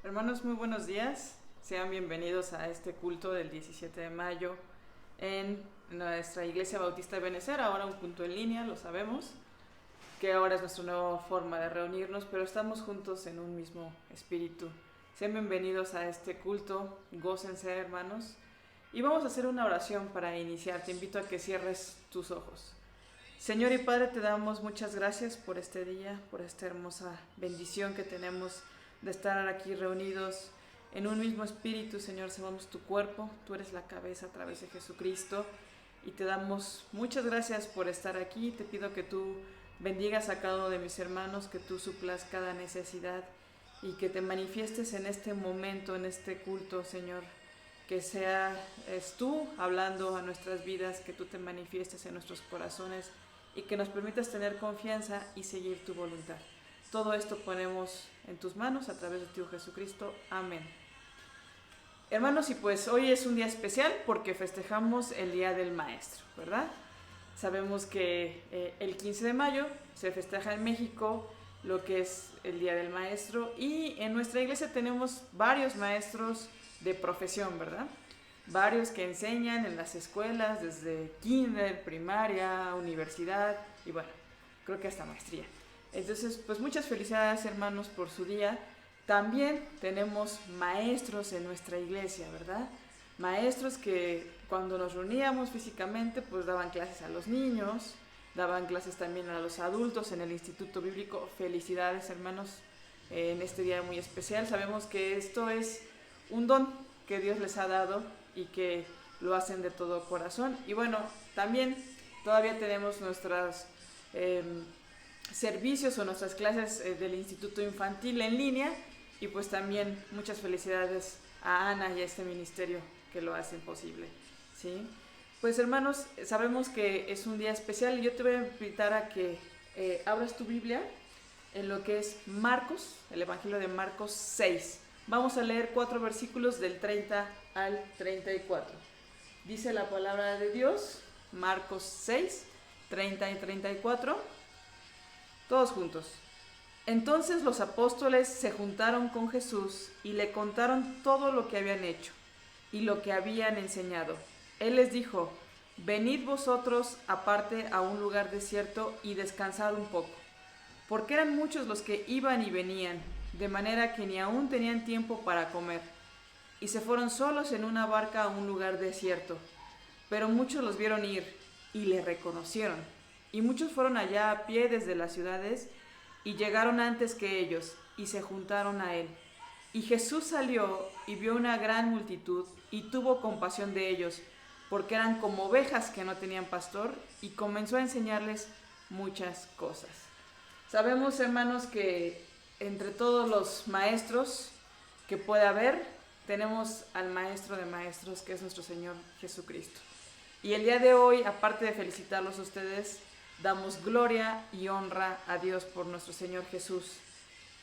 Hermanos, muy buenos días. Sean bienvenidos a este culto del 17 de mayo en nuestra Iglesia Bautista de Benecer, ahora un culto en línea, lo sabemos, que ahora es nuestra nueva forma de reunirnos, pero estamos juntos en un mismo espíritu. Sean bienvenidos a este culto, gócense, hermanos, y vamos a hacer una oración para iniciar. Te invito a que cierres tus ojos. Señor y Padre, te damos muchas gracias por este día, por esta hermosa bendición que tenemos de estar aquí reunidos en un mismo espíritu. Señor, somos tu cuerpo, tú eres la cabeza a través de Jesucristo, y te damos muchas gracias por estar aquí. Te pido que tú bendigas a cada uno de mis hermanos, que tú suplas cada necesidad y que te manifiestes en este momento, en este culto, Señor. Que es tú hablando a nuestras vidas, que tú te manifiestes en nuestros corazones y que nos permitas tener confianza y seguir tu voluntad. Todo esto ponemos en tus manos a través de tu Hijo Jesucristo. Amén. Hermanos, y pues hoy es un día especial porque festejamos el Día del Maestro, ¿verdad? Sabemos que el 15 de mayo se festeja en México lo que es el Día del Maestro, y en nuestra iglesia tenemos varios maestros de profesión, ¿verdad? Varios que enseñan en las escuelas desde kinder, primaria, universidad y bueno, creo que hasta maestría. Entonces, pues muchas felicidades, hermanos, por su día. También tenemos maestros en nuestra iglesia, ¿verdad? Maestros que cuando nos reuníamos físicamente pues daban clases a los niños, daban clases también a los adultos en el Instituto Bíblico. Felicidades, hermanos, en este día muy especial. Sabemos que esto es un don que Dios les ha dado y que lo hacen de todo corazón. Y bueno, también todavía tenemos nuestros servicios o nuestras clases del Instituto Infantil en línea, y pues también muchas felicidades a Ana y a este ministerio que lo hacen posible, ¿sí? Pues hermanos, sabemos que es un día especial y yo te voy a invitar a que abras tu Biblia en lo que es Marcos, el Evangelio de Marcos 6. Vamos a leer 4 versículos del 30 al 34. Dice la palabra de Dios, Marcos 6, 30 y 34. Todos juntos. Entonces los apóstoles se juntaron con Jesús y le contaron todo lo que habían hecho y lo que habían enseñado. Él les dijo: venid vosotros aparte a un lugar desierto y descansad un poco, porque eran muchos los que iban y venían, de manera que ni aún tenían tiempo para comer. Y se fueron solos en una barca a un lugar desierto. Pero muchos los vieron ir y le reconocieron. Y muchos fueron allá a pie desde las ciudades y llegaron antes que ellos y se juntaron a él. Y Jesús salió y vio una gran multitud y tuvo compasión de ellos, porque eran como ovejas que no tenían pastor, y comenzó a enseñarles muchas cosas. Sabemos, hermanos, que entre todos los maestros que puede haber, tenemos al maestro de maestros, que es nuestro Señor Jesucristo. Y el día de hoy, aparte de felicitarlos a ustedes, damos gloria y honra a Dios por nuestro Señor Jesús,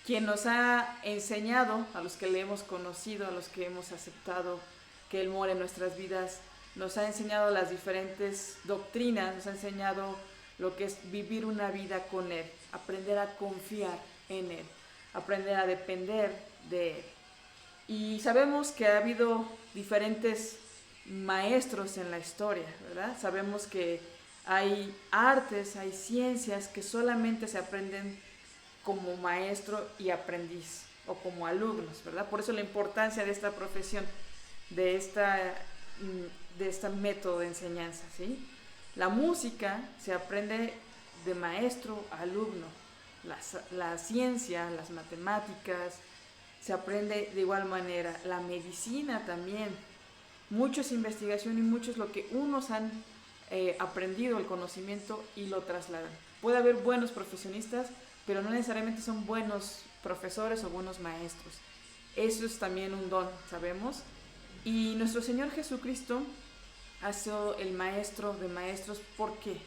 quien nos ha enseñado, a los que le hemos conocido, a los que hemos aceptado que Él mora en nuestras vidas, nos ha enseñado las diferentes doctrinas, nos ha enseñado lo que es vivir una vida con Él, aprender a confiar en Él, aprender a depender de Él. Y sabemos que ha habido diferentes maestros en la historia, ¿verdad? Sabemos que hay artes, hay ciencias que solamente se aprenden como maestro y aprendiz o como alumnos, ¿verdad? Por eso la importancia de esta profesión, de este método de enseñanza, ¿sí? La música se aprende de maestro a alumno, la ciencia, las matemáticas, se aprende de igual manera, la medicina también, mucho es investigación y mucho es lo que unos han aprendido el conocimiento y lo trasladan. Puede haber buenos profesionistas, pero no necesariamente son buenos profesores o buenos maestros. Eso es también un don, sabemos. Y nuestro Señor Jesucristo ha sido el maestro de maestros. ¿Por qué?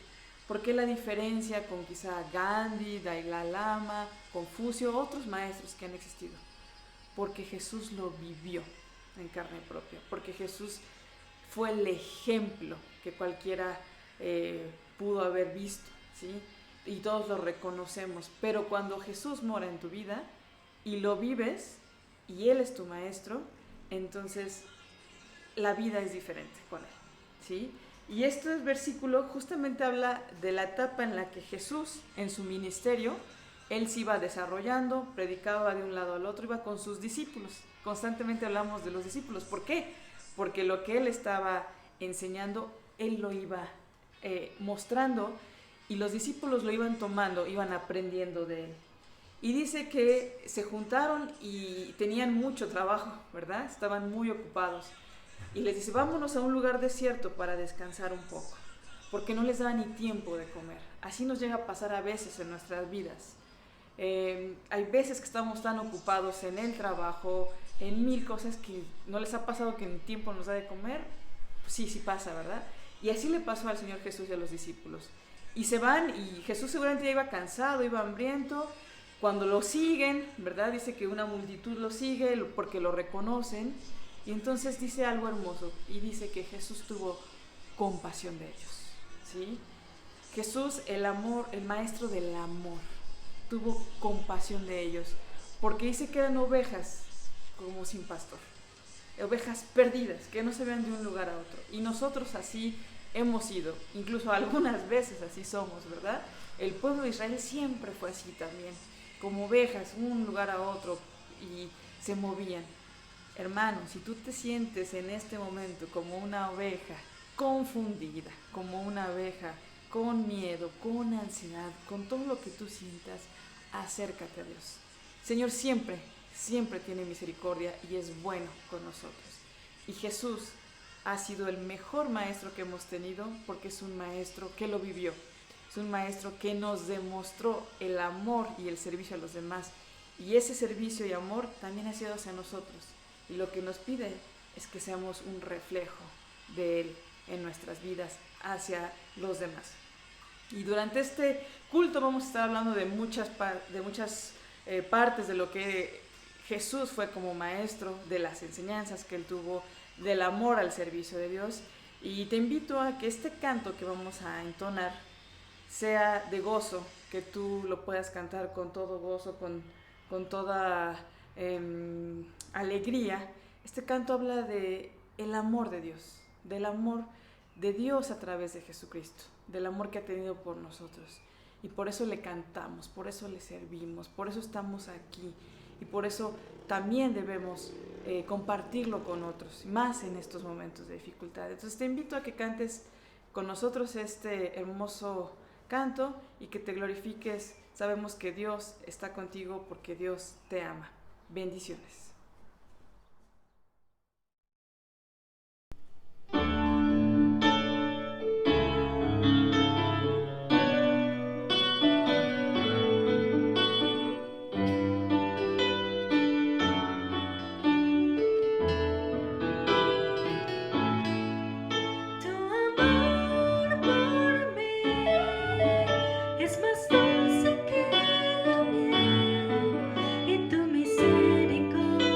¿Por qué la diferencia con quizá Gandhi, Dalai Lama, Confucio, otros maestros que han existido? Porque Jesús lo vivió en carne propia, porque Jesús fue el ejemplo que cualquiera pudo haber visto, ¿sí? Y todos lo reconocemos. Pero cuando Jesús mora en tu vida y lo vives, y Él es tu maestro, entonces la vida es diferente con Él, ¿sí? Y este versículo justamente habla de la etapa en la que Jesús, en su ministerio, Él se iba desarrollando, predicaba de un lado al otro, iba con sus discípulos. Constantemente hablamos de los discípulos. ¿Por qué? Porque lo que Él estaba enseñando, Él lo iba mostrando, y los discípulos lo iban tomando, iban aprendiendo de Él. Y dice que se juntaron y tenían mucho trabajo, ¿verdad? Estaban muy ocupados. Y les dice, vámonos a un lugar desierto para descansar un poco, porque no les daba ni tiempo de comer. Así nos llega a pasar a veces en nuestras vidas. Hay veces que estamos tan ocupados en el trabajo, en mil cosas, que no les ha pasado que en tiempo nos da de comer. Pues sí, sí pasa, ¿verdad? Y así le pasó al Señor Jesús y a los discípulos. Y se van, y Jesús seguramente ya iba cansado, iba hambriento. Cuando lo siguen, ¿verdad? Dice que una multitud lo sigue porque lo reconocen. Y entonces dice algo hermoso, y dice que Jesús tuvo compasión de ellos, ¿sí? Jesús, el amor, el maestro del amor, tuvo compasión de ellos, porque dice que eran ovejas como sin pastor, ovejas perdidas, que no se ven de un lugar a otro. Y nosotros así hemos sido, incluso algunas veces así somos, ¿verdad? El pueblo de Israel siempre fue así también, como ovejas, un lugar a otro, y se movían. Hermano, si tú te sientes en este momento como una oveja confundida, como una oveja con miedo, con ansiedad, con todo lo que tú sientas, acércate a Dios. Señor siempre, siempre tiene misericordia y es bueno con nosotros. Y Jesús ha sido el mejor maestro que hemos tenido, porque es un maestro que lo vivió. Es un maestro que nos demostró el amor y el servicio a los demás. Y ese servicio y amor también ha sido hacia nosotros. Y lo que nos pide es que seamos un reflejo de Él en nuestras vidas hacia los demás. Y durante este culto vamos a estar hablando de muchas partes de lo que Jesús fue como maestro, de las enseñanzas que Él tuvo, del amor al servicio de Dios. Y te invito a que este canto que vamos a entonar sea de gozo, que tú lo puedas cantar con todo gozo, con toda alegría. Este canto habla de el amor de Dios, del amor de Dios a través de Jesucristo, del amor que ha tenido por nosotros. Y por eso le cantamos, por eso le servimos, por eso estamos aquí, y por eso también debemos compartirlo con otros, más en estos momentos de dificultad. Entonces te invito a que cantes con nosotros este hermoso canto y que te glorifiques. Sabemos que Dios está contigo porque Dios te ama. Bendiciones. Es más dulce que la miel y tu misericordia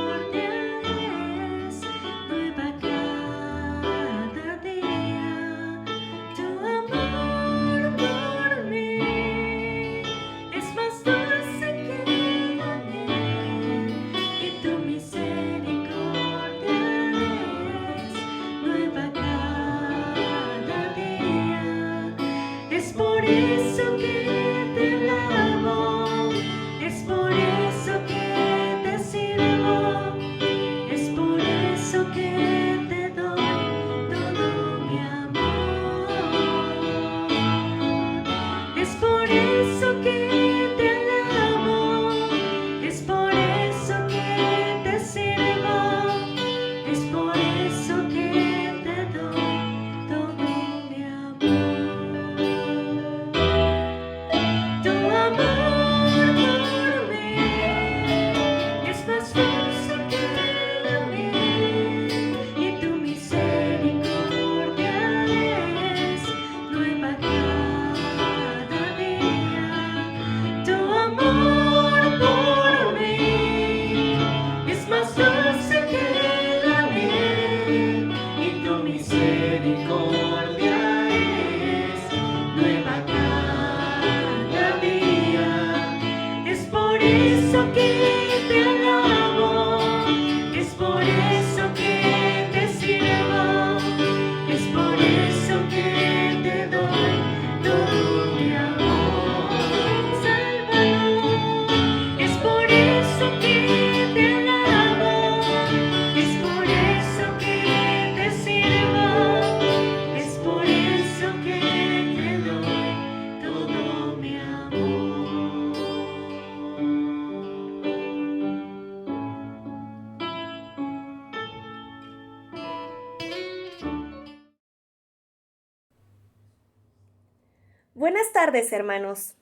Buenas tardes, hermanos.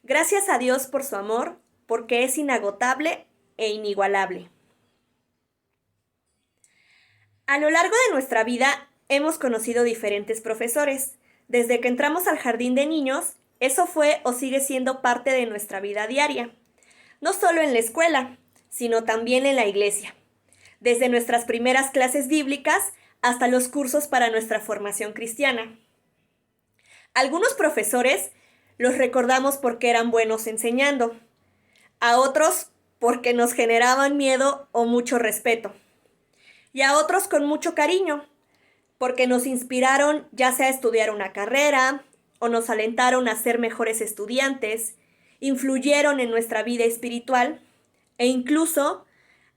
Gracias a Dios por su amor, porque es inagotable e inigualable. A lo largo de nuestra vida hemos conocido diferentes profesores. Desde que entramos al jardín de niños, eso fue o sigue siendo parte de nuestra vida diaria. No solo en la escuela, sino también en la iglesia. Desde nuestras primeras clases bíblicas hasta los cursos para nuestra formación cristiana. Algunos profesores los recordamos porque eran buenos enseñando, a otros porque nos generaban miedo o mucho respeto, y a otros con mucho cariño, porque nos inspiraron ya sea a estudiar una carrera o nos alentaron a ser mejores estudiantes, influyeron en nuestra vida espiritual e incluso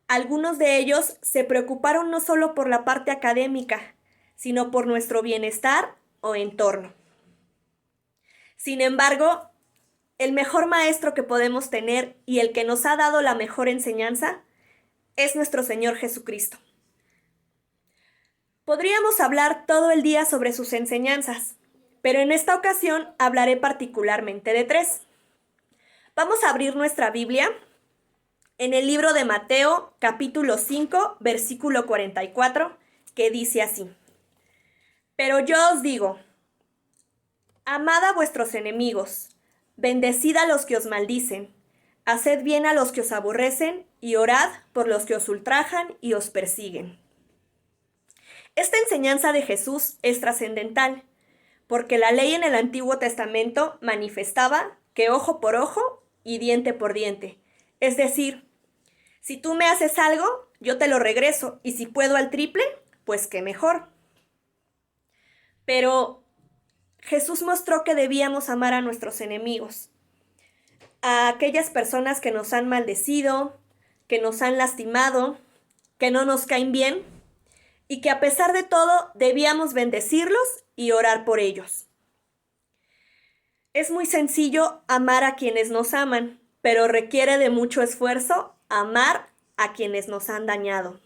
algunos de ellos se preocuparon no solo por la parte académica, sino por nuestro bienestar o entorno. Sin embargo, el mejor maestro que podemos tener y el que nos ha dado la mejor enseñanza es nuestro Señor Jesucristo. Podríamos hablar todo el día sobre sus enseñanzas, pero en esta ocasión hablaré particularmente de 3. Vamos a abrir nuestra Biblia en el libro de Mateo, capítulo 5, versículo 44, que dice así: Pero yo os digo, amad a vuestros enemigos, bendecid a los que os maldicen, haced bien a los que os aborrecen y orad por los que os ultrajan y os persiguen. Esta enseñanza de Jesús es trascendental, porque la ley en el Antiguo Testamento manifestaba que ojo por ojo y diente por diente. Es decir, si tú me haces algo, yo te lo regreso, y si puedo al triple, pues qué mejor. Pero Jesús mostró que debíamos amar a nuestros enemigos, a aquellas personas que nos han maldecido, que nos han lastimado, que no nos caen bien, y que a pesar de todo debíamos bendecirlos y orar por ellos. Es muy sencillo amar a quienes nos aman, pero requiere de mucho esfuerzo amar a quienes nos han dañado.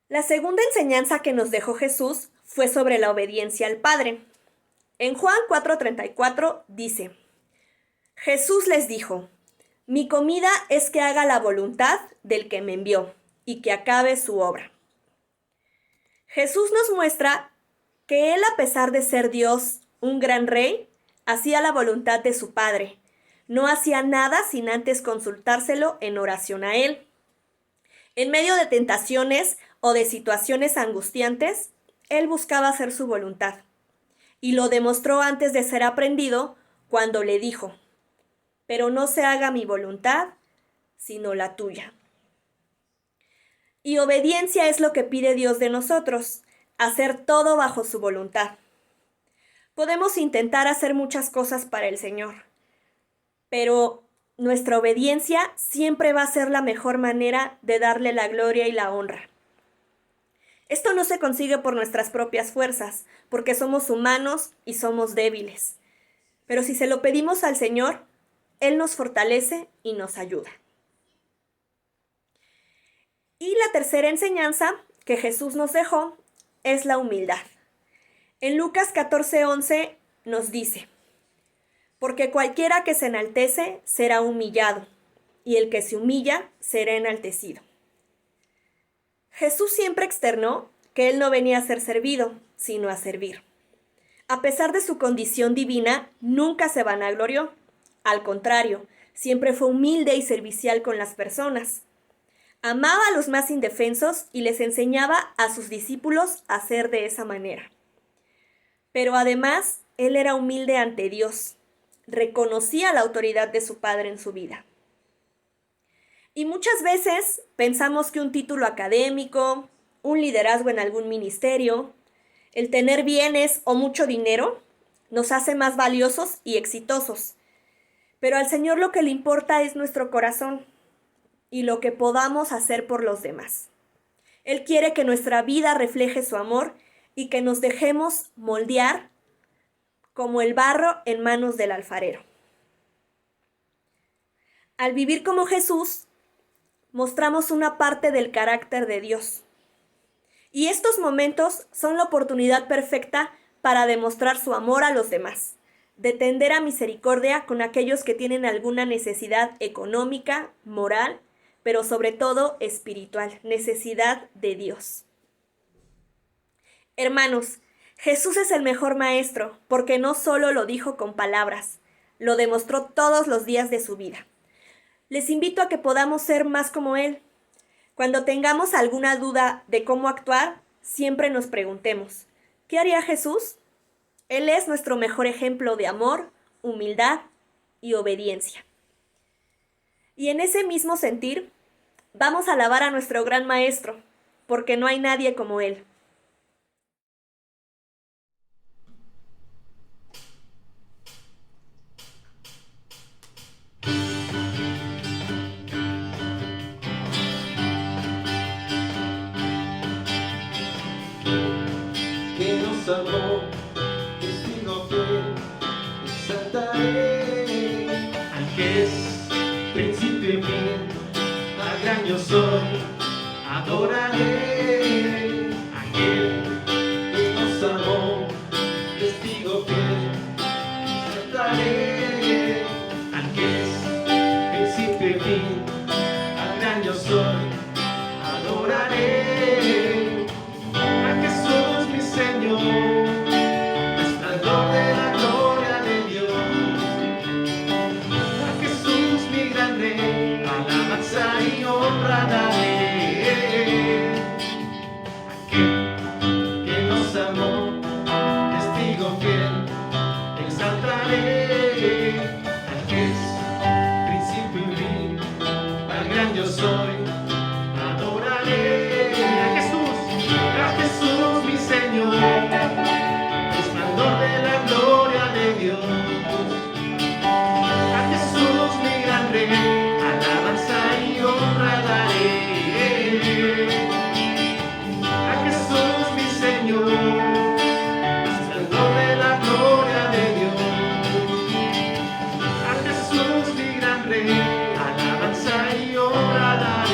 La segunda enseñanza que nos dejó Jesús fue sobre la obediencia al Padre. En Juan 4:34 dice: Jesús les dijo: Mi comida es que haga la voluntad del que me envió y que acabe su obra. Jesús nos muestra que Él, a pesar de ser Dios, un gran rey, hacía la voluntad de su Padre. No hacía nada sin antes consultárselo en oración a Él. En medio de tentaciones o de situaciones angustiantes, Él buscaba hacer su voluntad. Y lo demostró antes de ser aprendido cuando le dijo: Pero no se haga mi voluntad, sino la tuya. Y obediencia es lo que pide Dios de nosotros, hacer todo bajo su voluntad. Podemos intentar hacer muchas cosas para el Señor, pero nuestra obediencia siempre va a ser la mejor manera de darle la gloria y la honra. Esto no se consigue por nuestras propias fuerzas, porque somos humanos y somos débiles. Pero si se lo pedimos al Señor, Él nos fortalece y nos ayuda. Y la tercera enseñanza que Jesús nos dejó es la humildad. En Lucas 14:11 nos dice: Porque cualquiera que se enaltece será humillado, y el que se humilla será enaltecido. Jesús siempre externó que Él no venía a ser servido, sino a servir. A pesar de su condición divina, nunca se vanaglorió. Al contrario, siempre fue humilde y servicial con las personas. Amaba a los más indefensos y les enseñaba a sus discípulos a ser de esa manera. Pero además, Él era humilde ante Dios. Reconocía la autoridad de su Padre en su vida. Y muchas veces pensamos que un título académico, un liderazgo en algún ministerio, el tener bienes o mucho dinero, nos hace más valiosos y exitosos. Pero al Señor lo que le importa es nuestro corazón y lo que podamos hacer por los demás. Él quiere que nuestra vida refleje su amor y que nos dejemos moldear como el barro en manos del alfarero. Al vivir como Jesús, mostramos una parte del carácter de Dios. Y estos momentos son la oportunidad perfecta para demostrar su amor a los demás, de tender a misericordia con aquellos que tienen alguna necesidad económica, moral, pero sobre todo espiritual, necesidad de Dios. Hermanos, Jesús es el mejor maestro porque no solo lo dijo con palabras, lo demostró todos los días de su vida. Les invito a que podamos ser más como Él. Cuando tengamos alguna duda de cómo actuar, siempre nos preguntemos, ¿qué haría Jesús? Él es nuestro mejor ejemplo de amor, humildad y obediencia. Y en ese mismo sentir, vamos a alabar a nuestro gran Maestro, porque no hay nadie como Él. Que nos amó, testigo fiel, exaltaré al que es principio y fin, al gran yo soy, adoraré aquel que nos amó, testigo fiel, exaltaré al que es principio y fin, al gran yo soy, adoraré. Señor, resplandor de la gloria de Dios, a Jesús mi gran Rey, alabanza y honra daré. Aquel que nos amó, testigo fiel, exaltaré, al que es principio y fin, al gran yo soy, adoraré. Señor, resplandor de la gloria de Dios, a Jesús mi gran Rey, alabanza y honra daré. A Jesús mi Señor, resplandor de la gloria de Dios, a Jesús mi gran Rey, alabanza y honra daré.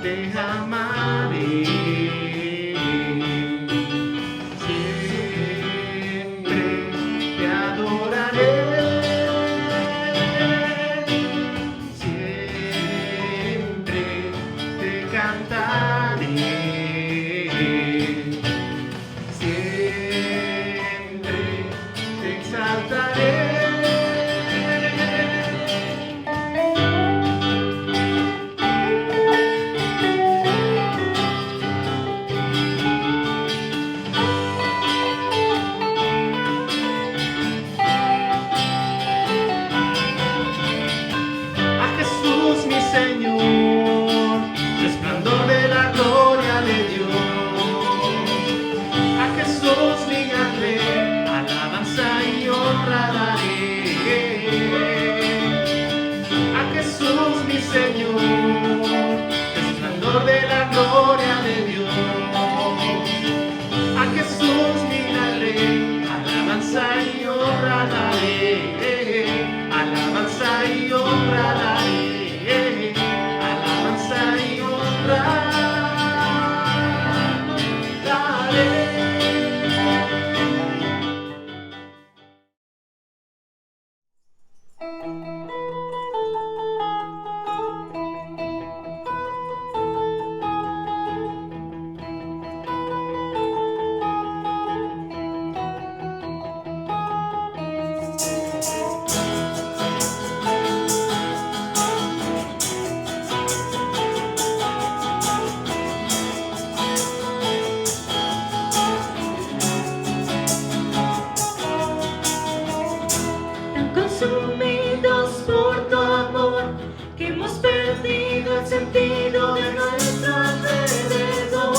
Te amaré, siempre te adoraré, siempre te cantaré, siempre te exaltaré. Señor, resplandor de la gloria de Dios, a Jesús mi gran Rey, alabanza y honra daré. A Jesús mi Señor, resplandor de la gloria de Dios, a Jesús mi gran Rey, alabanza y honra daré, alabanza y honra daré. Alabanza y honra daré. Consumidos por tu amor, que hemos perdido el sentido de nuestro alrededor.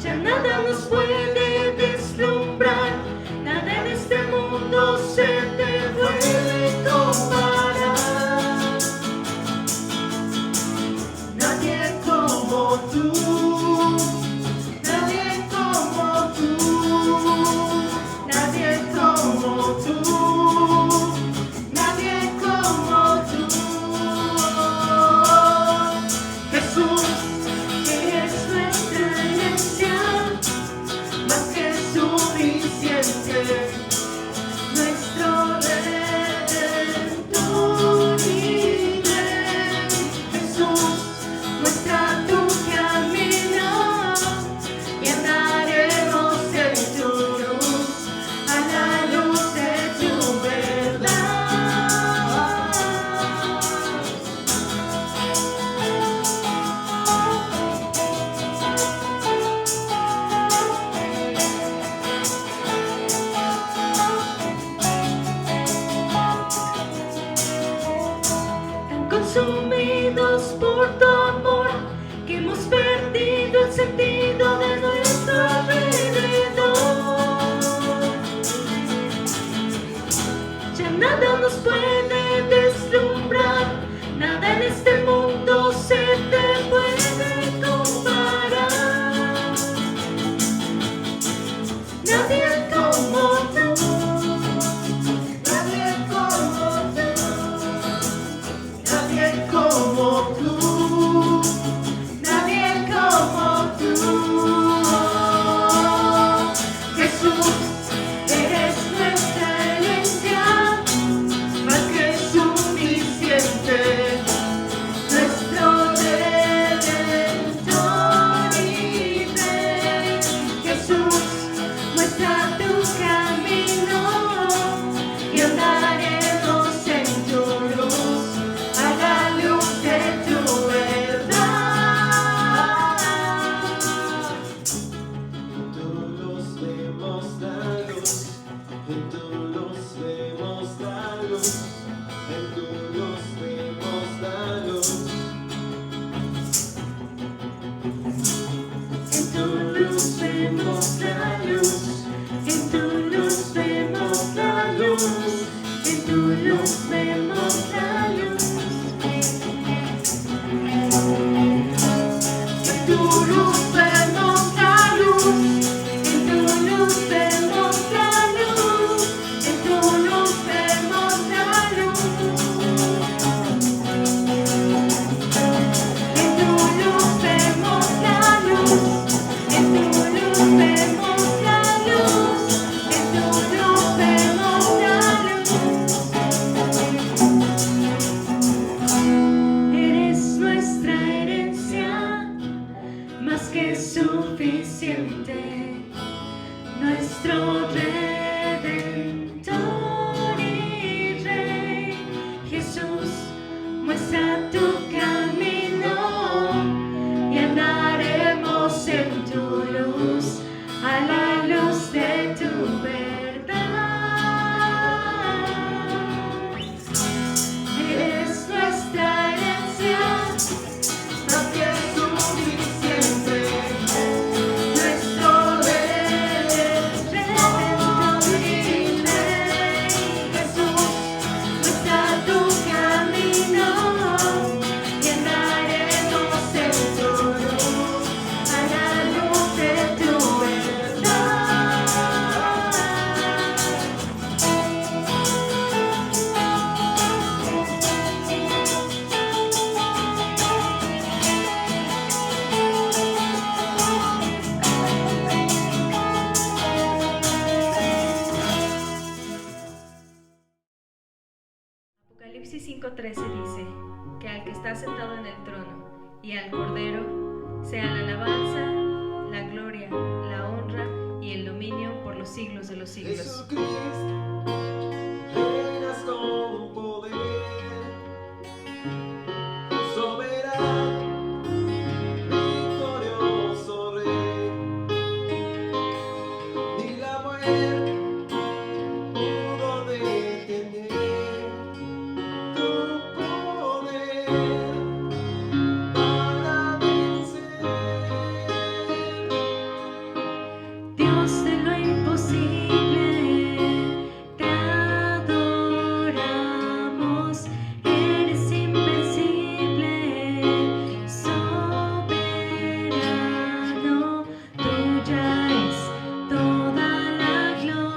Ya nada nos puede deslumbrar, nada en este mundo se te puede comparar. Nadie como tú. Nadie como tú. nadie como tú, nadie como tú, nadie como tú, nadie como tú. Jesús, eres nuestra herencia, más que suficiente, nuestro Redentor y Rey. Jesús, muestra tu camino y andaremos en tu luz, a la luz de tu verdad. En tu luz vemos la luz, en tu luz vemos la luz, en tu luz vemos la luz. En tu luz vemos la luz, en tu luz vemos la luz, en tu luz vemos la luz. En tu luz vemos la luz, en tu luz vemos la luz, en tu luz vemos la luz. En tu luz vemos la luz, en tu luz vemos la luz, en tu luz vemos la luz. Eres nuestra herencia, más que suficiente, nuestro Redentor y Rey. Jesús, muestra tu camino y andaremos en tu luz, a la luz de tu verdad. Eres nuestra herencia, más que suficiente, nuestro Redentor y Rey. Jesús, muestra tu camino y andaremos en tu luz, a la luz de tu verdad. Apocalipsis 5:13 dice que al que está sentado en el trono y al Cordero sea la alabanza, la gloria, la honra y el dominio por los siglos de los siglos. Jesucristo, reinas con poder, soberano, victorioso Rey. Ni la muerte pudo detener tu poder para vencer. Dios de lo imposible, te adoramos, eres invencible, soberano, tuya es toda la gloria.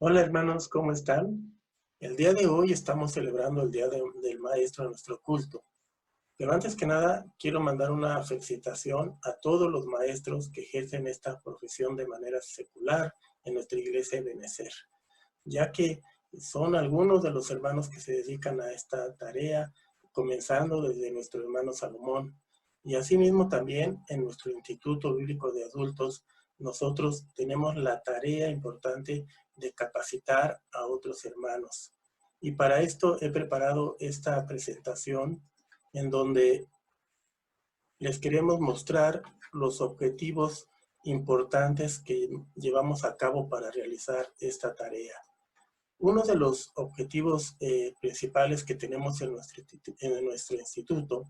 Hola hermanos, ¿cómo están? El día de hoy estamos celebrando el Día del Maestro en nuestro culto. Pero antes que nada, quiero mandar una felicitación a todos los maestros que ejercen esta profesión de manera secular en nuestra iglesia de Benecer, ya que son algunos de los hermanos que se dedican a esta tarea, comenzando desde nuestro hermano Salomón. Y asimismo también en nuestro Instituto Bíblico de Adultos, nosotros tenemos la tarea importante de capacitar a otros hermanos. Y para esto he preparado esta presentación en donde les queremos mostrar los objetivos importantes que llevamos a cabo para realizar esta tarea. Uno de los objetivos principales que tenemos en nuestro instituto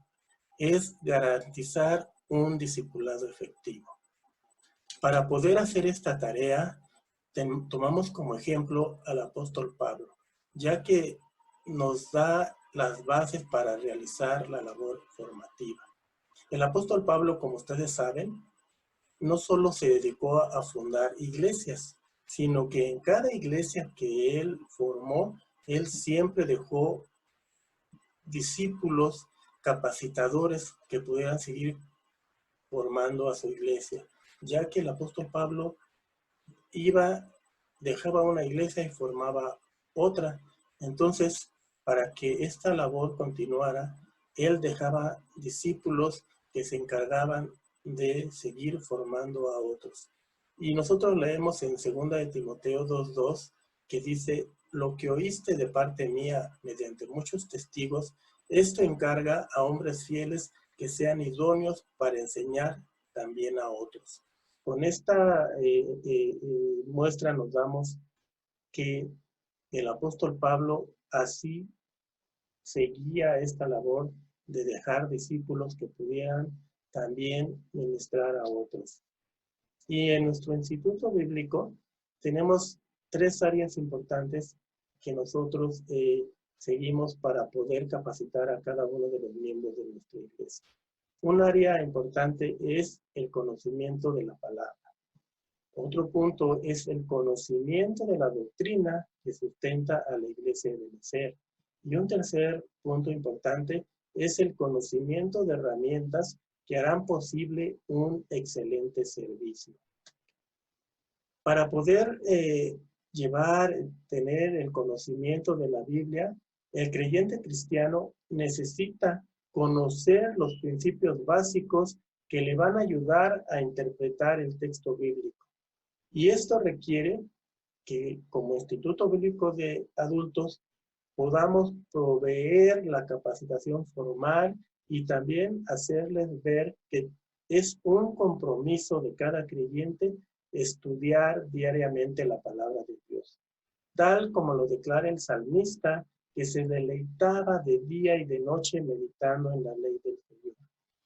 es garantizar un discipulado efectivo. Para poder hacer esta tarea, tomamos como ejemplo al apóstol Pablo, ya que nos da las bases para realizar la labor formativa. El apóstol Pablo, como ustedes saben, no solo se dedicó a fundar iglesias, sino que en cada iglesia que él formó, él siempre dejó discípulos capacitadores que pudieran seguir formando a su iglesia, ya que el apóstol Pablo dejaba una iglesia y formaba otra. Entonces, para que esta labor continuara, él dejaba discípulos que se encargaban de seguir formando a otros. Y nosotros leemos en 2 de Timoteo 2:2 que dice: lo que oíste de parte mía mediante muchos testigos, esto encarga a hombres fieles que sean idóneos para enseñar también a otros. Con esta muestra nos damos que el apóstol Pablo así seguía esta labor de dejar discípulos que pudieran también ministrar a otros. Y en nuestro instituto bíblico tenemos 3 áreas importantes que nosotros seguimos para poder capacitar a cada uno de los miembros de nuestra iglesia. Un área importante es el conocimiento de la palabra. Otro punto es el conocimiento de la doctrina que sustenta a la iglesia de Benecer. Y un tercer punto importante es el conocimiento de herramientas que harán posible un excelente servicio. Para poder tener el conocimiento de la Biblia, el creyente cristiano necesita conocer los principios básicos que le van a ayudar a interpretar el texto bíblico. Y esto requiere que, como Instituto Bíblico de Adultos, podamos proveer la capacitación formal y también hacerles ver que es un compromiso de cada creyente estudiar diariamente la palabra de Dios, tal como lo declara el salmista, que se deleitaba de día y de noche meditando en la ley del Señor.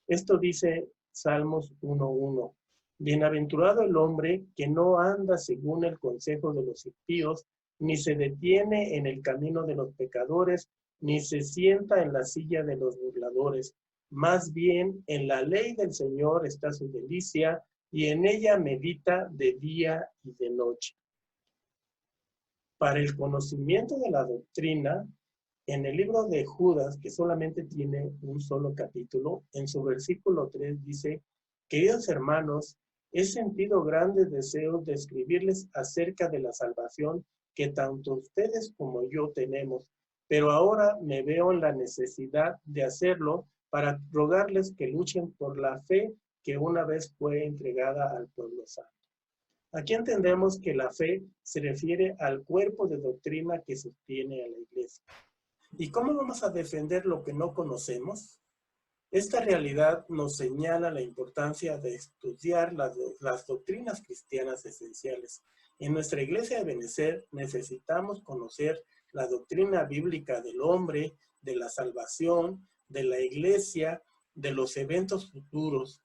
Esto dice Salmos 1:1. Bienaventurado el hombre que no anda según el consejo de los impíos, ni se detiene en el camino de los pecadores, ni se sienta en la silla de los burladores. Más bien, en la ley del Señor está su delicia, y en ella medita de día y de noche. Para el conocimiento de la doctrina, en el libro de Judas, que solamente tiene un solo capítulo, en su versículo 3 dice: queridos hermanos, he sentido grandes deseos de escribirles acerca de la salvación que tanto ustedes como yo tenemos, pero ahora me veo en la necesidad de hacerlo para rogarles que luchen por la fe que una vez fue entregada al pueblo santo. Aquí entendemos que la fe se refiere al cuerpo de doctrina que sostiene a la iglesia. ¿Y cómo vamos a defender lo que no conocemos? Esta realidad nos señala la importancia de estudiar las doctrinas cristianas esenciales. En nuestra iglesia de Benecer necesitamos conocer la doctrina bíblica del hombre, de la salvación, de la iglesia, de los eventos futuros.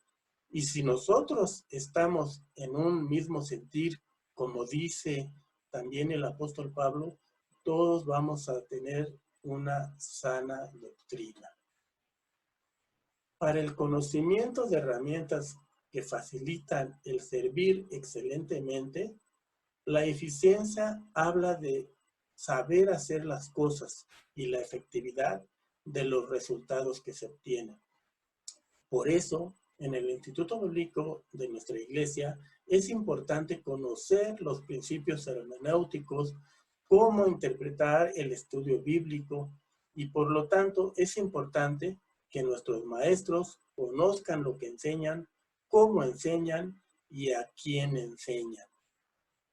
Y si nosotros estamos en un mismo sentir, como dice también el apóstol Pablo, todos vamos a tener una sana doctrina. Para el conocimiento de herramientas que facilitan el servir excelentemente, La eficiencia habla de saber hacer las cosas y la efectividad de los resultados que se obtienen. Por eso, en el Instituto Bíblico de nuestra iglesia, es importante conocer los principios hermenéuticos, cómo interpretar el estudio bíblico, y por lo tanto es importante que nuestros maestros conozcan lo que enseñan, cómo enseñan y a quién enseñan.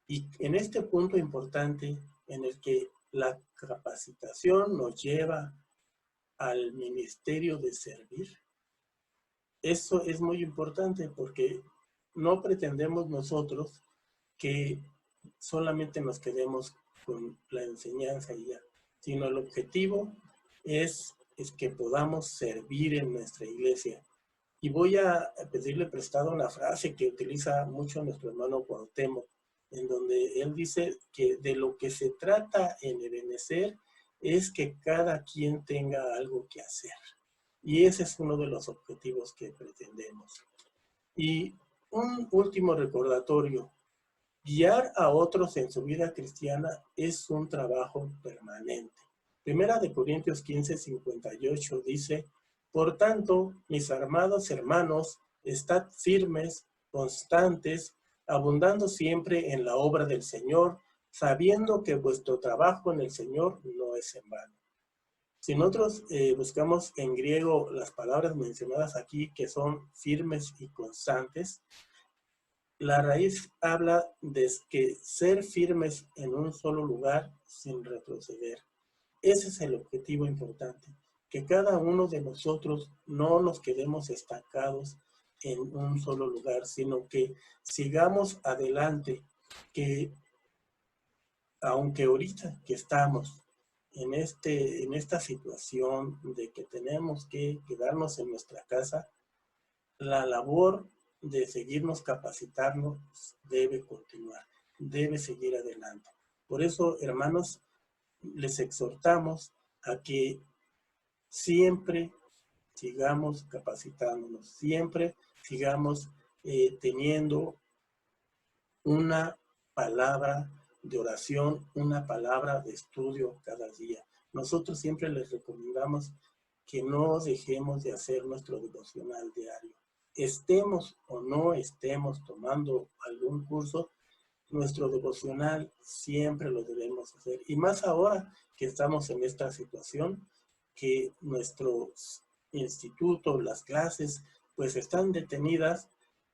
Y en este punto importante en el que la capacitación nos lleva al ministerio de servir, eso es muy importante porque no pretendemos nosotros que solamente nos quedemos con la enseñanza y ya, sino el objetivo es que podamos servir en nuestra iglesia. Y voy a pedirle prestado una frase que utiliza mucho nuestro hermano Cuauhtémoc, en donde él dice que de lo que se trata en Ebenecer es que cada quien tenga algo que hacer. Y ese es uno de los objetivos que pretendemos. Y un último recordatorio: guiar a otros en su vida cristiana es un trabajo permanente. Primera de Corintios 15:58 dice: por tanto, mis amados hermanos, estad firmes, constantes, abundando siempre en la obra del Señor, sabiendo que vuestro trabajo en el Señor no es en vano. Si nosotros buscamos en griego las palabras mencionadas aquí, que son firmes y constantes, la raíz habla de que ser firmes en un solo lugar sin retroceder. Ese es el objetivo importante, que cada uno de nosotros no nos quedemos estancados en un solo lugar, sino que sigamos adelante, que aunque ahorita que estamos en esta situación de que tenemos que quedarnos en nuestra casa, la labor de seguirnos capacitando debe continuar, debe seguir adelante. Por eso, hermanos, les exhortamos a que siempre sigamos capacitándonos, siempre sigamos teniendo una palabra de oración, una palabra de estudio cada día. Nosotros siempre les recomendamos que no dejemos de hacer nuestro devocional diario. Estemos o no estemos tomando algún curso, nuestro devocional siempre lo debemos hacer. Y más ahora que estamos en esta situación, que nuestro instituto, las clases, pues están detenidas,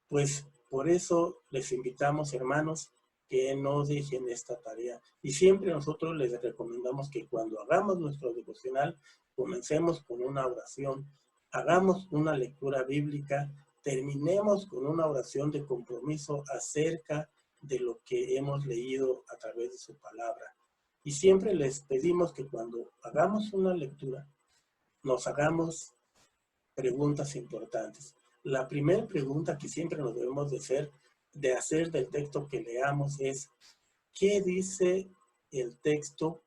pues por eso les invitamos, hermanos, que no dejen esta tarea. Y siempre nosotros les recomendamos que cuando hagamos nuestro devocional, comencemos con una oración, hagamos una lectura bíblica, terminemos con una oración de compromiso acerca de lo que hemos leído a través de su palabra. Y siempre les pedimos que cuando hagamos una lectura, nos hagamos preguntas importantes. La primera pregunta que siempre nos debemos de hacer del texto que leamos es: ¿qué dice el texto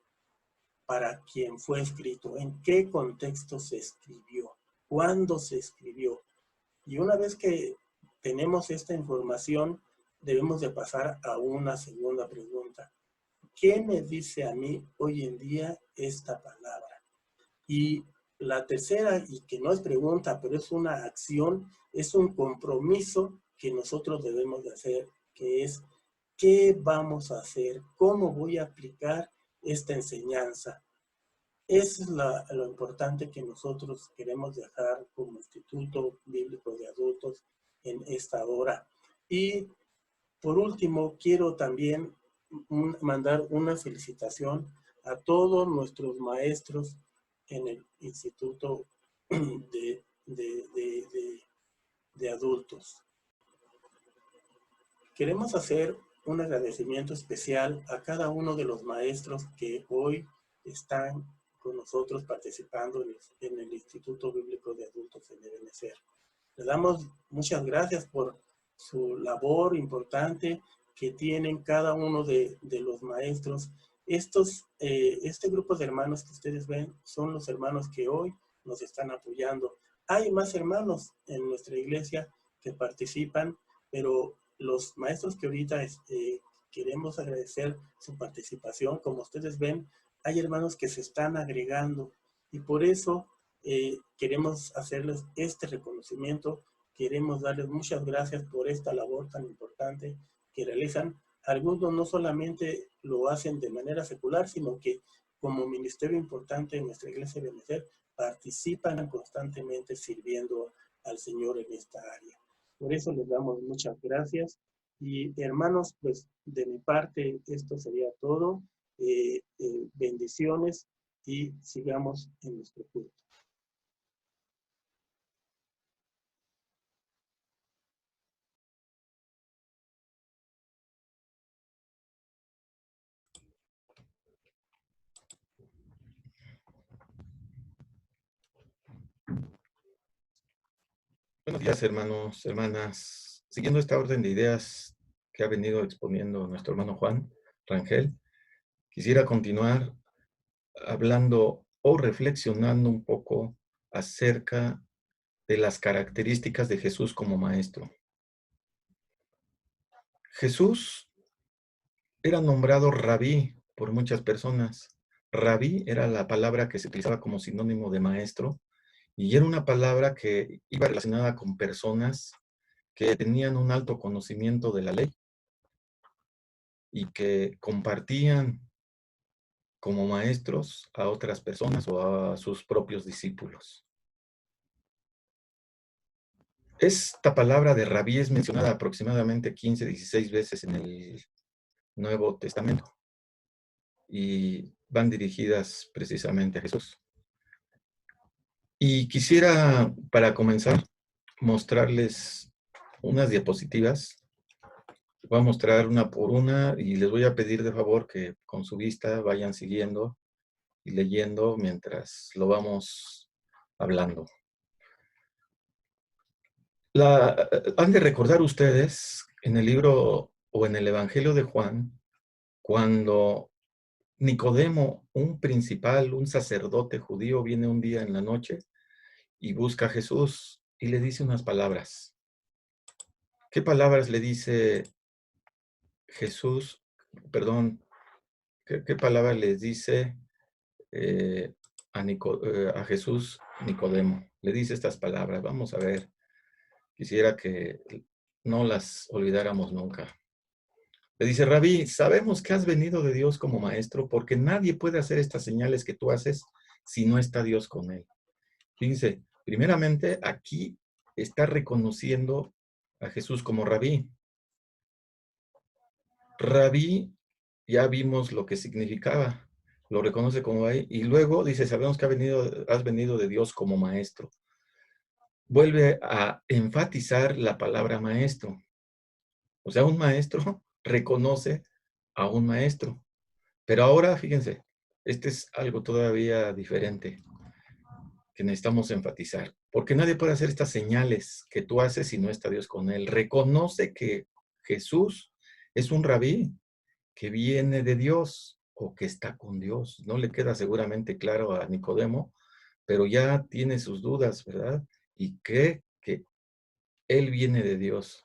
para quien fue escrito? ¿En qué contexto se escribió? ¿Cuándo se escribió? Y una vez que tenemos esta información, debemos de pasar a una segunda pregunta. ¿Qué me dice a mí hoy en día esta palabra? Y la tercera, y que no es pregunta, pero es una acción, es un compromiso que nosotros debemos de hacer, que es: ¿qué vamos a hacer? ¿Cómo voy a aplicar esta enseñanza? Eso es lo importante que nosotros queremos dejar como Instituto Bíblico de Adultos en esta hora. Y por último, quiero también mandar una felicitación a todos nuestros maestros en el Instituto de Adultos. Queremos hacer un agradecimiento especial a cada uno de los maestros que hoy están con nosotros participando en el Instituto Bíblico de Adultos en Ebenecer. Les damos muchas gracias por su labor importante que tienen cada uno de los maestros. Este grupo de hermanos que ustedes ven son los hermanos que hoy nos están apoyando. Hay más hermanos en nuestra iglesia que participan, pero los maestros que ahorita queremos agradecer su participación. Como ustedes ven, hay hermanos que se están agregando y por eso queremos hacerles este reconocimiento. Queremos darles muchas gracias por esta labor tan importante que realizan. Algunos no solamente lo hacen de manera secular, sino que como ministerio importante en nuestra iglesia de Benecer, participan constantemente sirviendo al Señor en esta área. Por eso les damos muchas gracias. Y hermanos, pues de mi parte esto sería todo. Bendiciones y sigamos en nuestro culto. Buenos días, hermanos, hermanas. Siguiendo esta orden de ideas que ha venido exponiendo nuestro hermano Juan Rangel, quisiera continuar hablando o reflexionando un poco acerca de las características de Jesús como maestro. Jesús era nombrado rabí por muchas personas. Rabí era la palabra que se utilizaba como sinónimo de maestro y era una palabra que iba relacionada con personas que tenían un alto conocimiento de la ley y que compartían como maestros a otras personas o a sus propios discípulos. Esta palabra de rabí es mencionada aproximadamente 15, 16 veces en el Nuevo Testamento y van dirigidas precisamente a Jesús. Y quisiera, para comenzar, mostrarles unas diapositivas. Voy a mostrar una por una y les voy a pedir de favor que con su vista vayan siguiendo y leyendo mientras lo vamos hablando. Han de recordar ustedes en el libro o en el Evangelio de Juan, cuando Nicodemo, un principal, un sacerdote judío, viene un día en la noche y busca a Jesús y le dice unas palabras. ¿Qué palabras le dice Jesús? Perdón, ¿qué palabras les dice a Jesús Nicodemo? Le dice estas palabras. Vamos a ver. Quisiera que no las olvidáramos nunca. Le dice, Rabí, sabemos que has venido de Dios como maestro, porque nadie puede hacer estas señales que tú haces si no está Dios con él. Fíjense, primeramente aquí está reconociendo a Jesús como Rabí. Rabí, ya vimos lo que significaba, lo reconoce como ahí, y luego dice, sabemos que has venido de Dios como maestro. Vuelve a enfatizar la palabra maestro. O sea, un maestro reconoce a un maestro. Pero ahora, fíjense, este es algo todavía diferente que necesitamos enfatizar. Porque nadie puede hacer estas señales que tú haces si no está Dios con él. Reconoce que Jesús es un rabí que viene de Dios o que está con Dios. No le queda seguramente claro a Nicodemo, pero ya tiene sus dudas, ¿verdad? Y cree que él viene de Dios.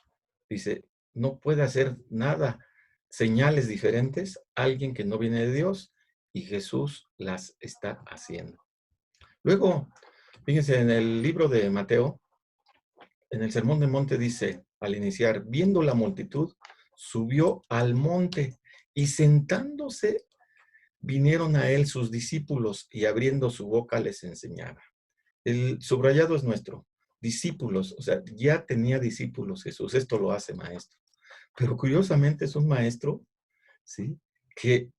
Dice, no puede hacer nada, señales diferentes, alguien que no viene de Dios, y Jesús las está haciendo. Luego, fíjense, en el libro de Mateo, en el Sermón del Monte dice, al iniciar, viendo la multitud, subió al monte y sentándose, vinieron a él sus discípulos y abriendo su boca les enseñaba. El subrayado es nuestro, discípulos, o sea, ya tenía discípulos Jesús, esto lo hace maestro. Pero curiosamente es un maestro, ¿sí?, que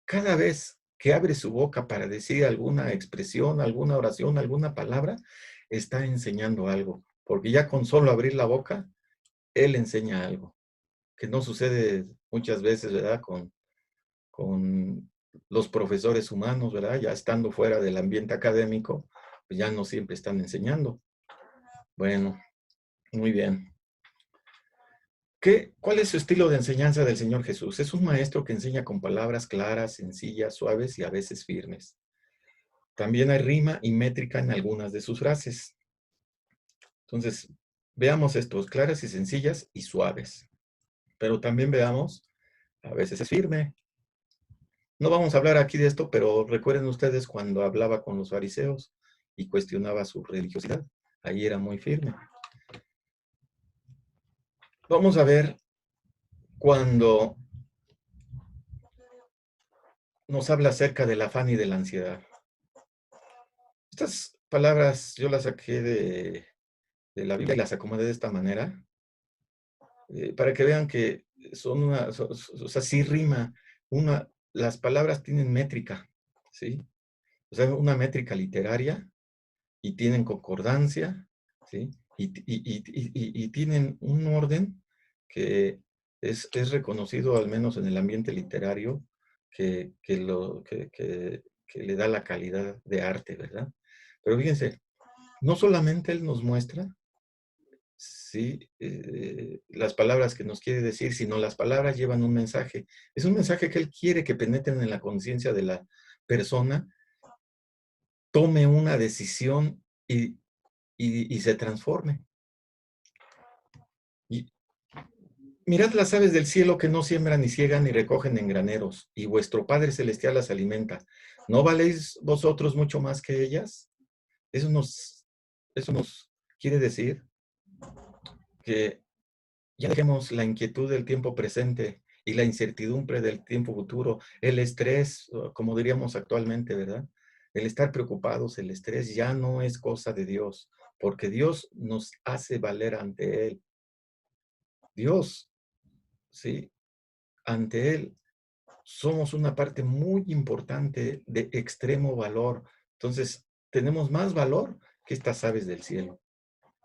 cada vez que abre su boca para decir alguna expresión, alguna oración, alguna palabra, está enseñando algo. Porque ya con solo abrir la boca, él enseña algo. Que no sucede muchas veces, ¿verdad?, con los profesores humanos, ¿verdad? Ya estando fuera del ambiente académico, pues ya no siempre están enseñando. Bueno, muy bien. ¿Cuál es su estilo de enseñanza del Señor Jesús? Es un maestro que enseña con palabras claras, sencillas, suaves y a veces firmes. También hay rima y métrica en algunas de sus frases. Entonces, veamos estos, claras y sencillas y suaves. Pero también veamos a veces es firme. No vamos a hablar aquí de esto, pero recuerden ustedes cuando hablaba con los fariseos y cuestionaba su religiosidad. Ahí era muy firme. Vamos a ver cuando nos habla acerca del afán y de la ansiedad. Estas palabras yo las saqué de la Biblia y las acomodé de esta manera, para que vean que son o sea, sí rima. Las palabras tienen métrica, ¿sí? O sea, una métrica literaria y tienen concordancia, ¿sí? Y tienen un orden que es reconocido, al menos en el ambiente literario, que le da la calidad de arte, ¿verdad? Pero fíjense, no solamente él nos muestra, sí, las palabras que nos quiere decir, sino las palabras llevan un mensaje. Es un mensaje que él quiere que penetren en la conciencia de la persona, tome una decisión y se transforme. Y mirad las aves del cielo que no siembran ni ciegan ni recogen en graneros, y vuestro Padre Celestial las alimenta. ¿No valéis vosotros mucho más que ellas? Eso nos quiere decir que ya dejemos la inquietud del tiempo presente y la incertidumbre del tiempo futuro, el estrés, como diríamos actualmente, ¿verdad? El estar preocupados, el estrés ya no es cosa de Dios, porque Dios nos hace valer ante Él. Dios, ¿sí? Ante Él somos una parte muy importante de extremo valor. Entonces, tenemos más valor que estas aves del cielo.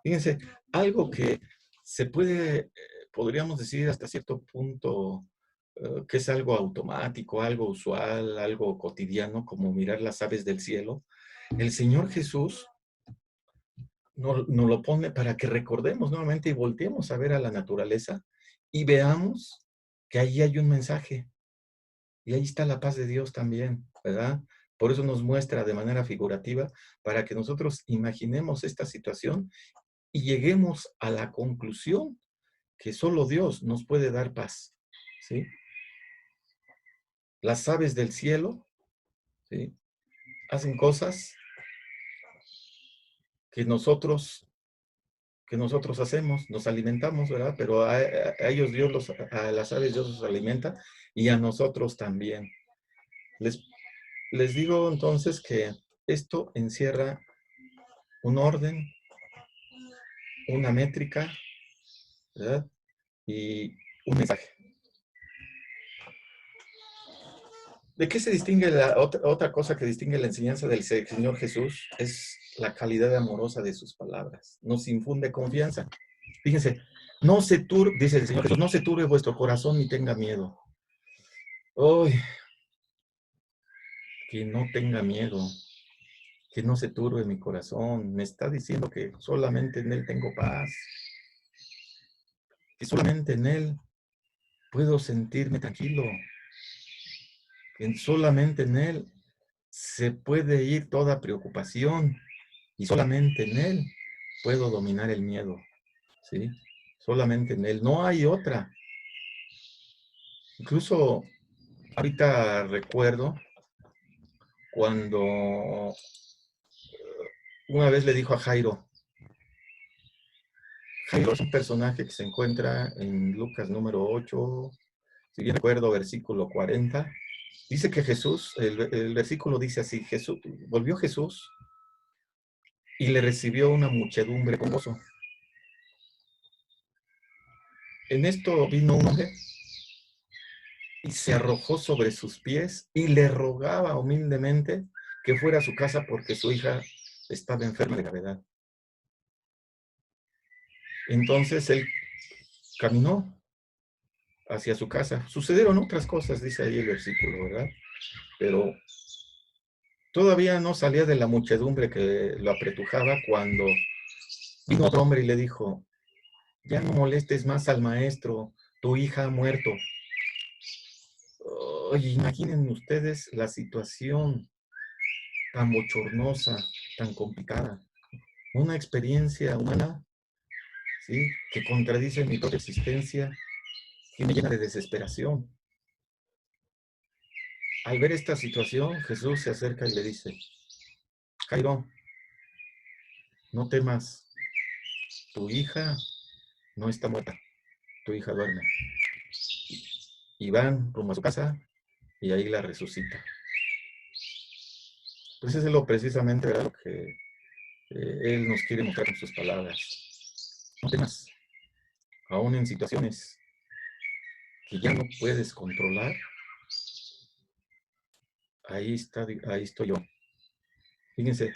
Fíjense, algo que se puede, podríamos decir hasta cierto punto, que es algo automático, algo usual, algo cotidiano, como mirar las aves del cielo. El Señor Jesús nos lo pone para que recordemos nuevamente y volteemos a ver a la naturaleza y veamos que ahí hay un mensaje. Y ahí está la paz de Dios también, ¿verdad? Por eso nos muestra de manera figurativa, para que nosotros imaginemos esta situación y lleguemos a la conclusión que solo Dios nos puede dar paz, ¿sí? Las aves del cielo, ¿sí?, hacen cosas que nosotros hacemos, nos alimentamos, ¿verdad? Pero a ellos Dios, a las aves Dios los alimenta y a nosotros también. Les digo entonces que esto encierra un orden, una métrica, ¿verdad? Y un mensaje. ¿De qué se distingue otra cosa que distingue la enseñanza del Señor Jesús? Es la calidad amorosa de sus palabras. Nos infunde confianza. Fíjense, dice el Señor Jesús, no se turbe vuestro corazón ni tenga miedo. ¡Ay! Que no tenga miedo, que no se turbe mi corazón. Me está diciendo que solamente en Él tengo paz, que solamente en Él puedo sentirme tranquilo, que solamente en Él se puede ir toda preocupación y solamente en Él puedo dominar el miedo, ¿sí? Solamente en Él, no hay otra. Incluso ahorita recuerdo cuando una vez le dijo a Jairo es un personaje que se encuentra en Lucas número 8, si bien recuerdo, versículo 40. Dice que Jesús, el versículo dice así, volvió Jesús y le recibió una muchedumbre con gozo. En esto vino un hombre y se arrojó sobre sus pies y le rogaba humildemente que fuera a su casa porque su hija estaba enferma de gravedad. Entonces él caminó hacia su casa. Sucedieron otras cosas, dice ahí el versículo, ¿verdad? Pero todavía no salía de la muchedumbre que lo apretujaba cuando vino otro hombre y le dijo, ya no molestes más al maestro, tu hija ha muerto. Oye, imaginen ustedes la situación tan bochornosa, tan complicada. Una experiencia humana, ¿sí?, que contradice mi propia existencia, que me llena de desesperación. al ver esta situación, Jesús se acerca y le dice, Jairo, no temas, tu hija no está muerta, tu hija duerme. Y van rumbo a su casa y ahí la resucita. Pues eso es lo precisamente, ¿verdad?, lo que Él nos quiere mostrar con sus palabras. No temas, aún en situaciones que ya no puedes controlar, ahí estoy yo. Fíjense,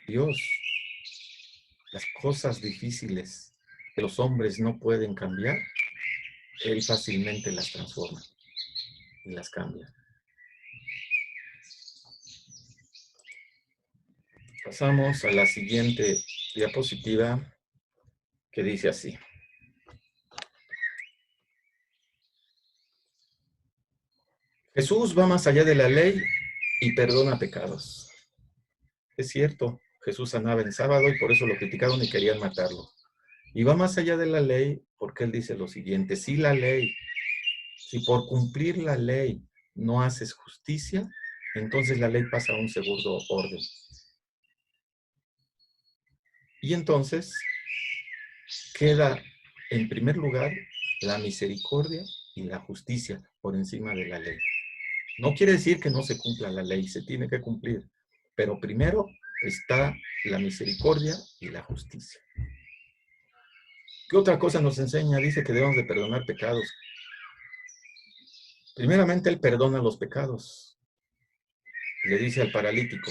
Dios, las cosas difíciles que los hombres no pueden cambiar, Él fácilmente las transforma y las cambia. Pasamos a la siguiente diapositiva que dice así. Jesús va más allá de la ley y perdona pecados. Es cierto, Jesús sanaba en sábado y por eso lo criticaron y querían matarlo. Y va más allá de la ley porque Él dice lo siguiente, si por cumplir la ley no haces justicia, entonces la ley pasa a un segundo orden. Y entonces queda en primer lugar la misericordia y la justicia por encima de la ley. No quiere decir que no se cumpla la ley, se tiene que cumplir, pero primero está la misericordia y la justicia. ¿Qué otra cosa nos enseña? Dice que debemos de perdonar pecados. Primeramente, Él perdona los pecados. Le dice al paralítico,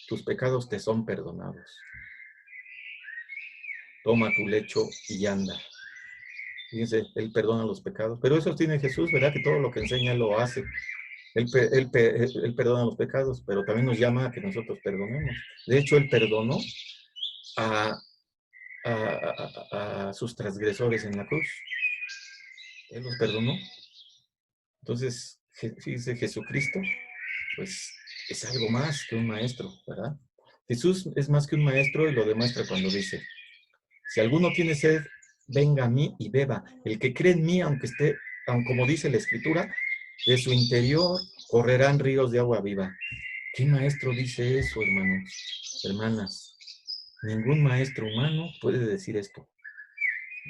tus pecados te son perdonados. Toma tu lecho y anda. Fíjense, Él perdona los pecados. Pero eso tiene Jesús, ¿verdad? Que todo lo que enseña lo hace. Él perdona los pecados, pero también nos llama a que nosotros perdonemos. De hecho, Él perdonó a sus transgresores en la cruz. Él los perdonó. Entonces, fíjense, Jesucristo, pues, es algo más que un maestro, ¿verdad? Jesús es más que un maestro y lo demuestra cuando dice, si alguno tiene sed, venga a mí y beba. El que cree en mí, aunque como dice la Escritura, de su interior correrán ríos de agua viva. ¿Qué maestro dice eso, hermanos, hermanas? Ningún maestro humano puede decir esto.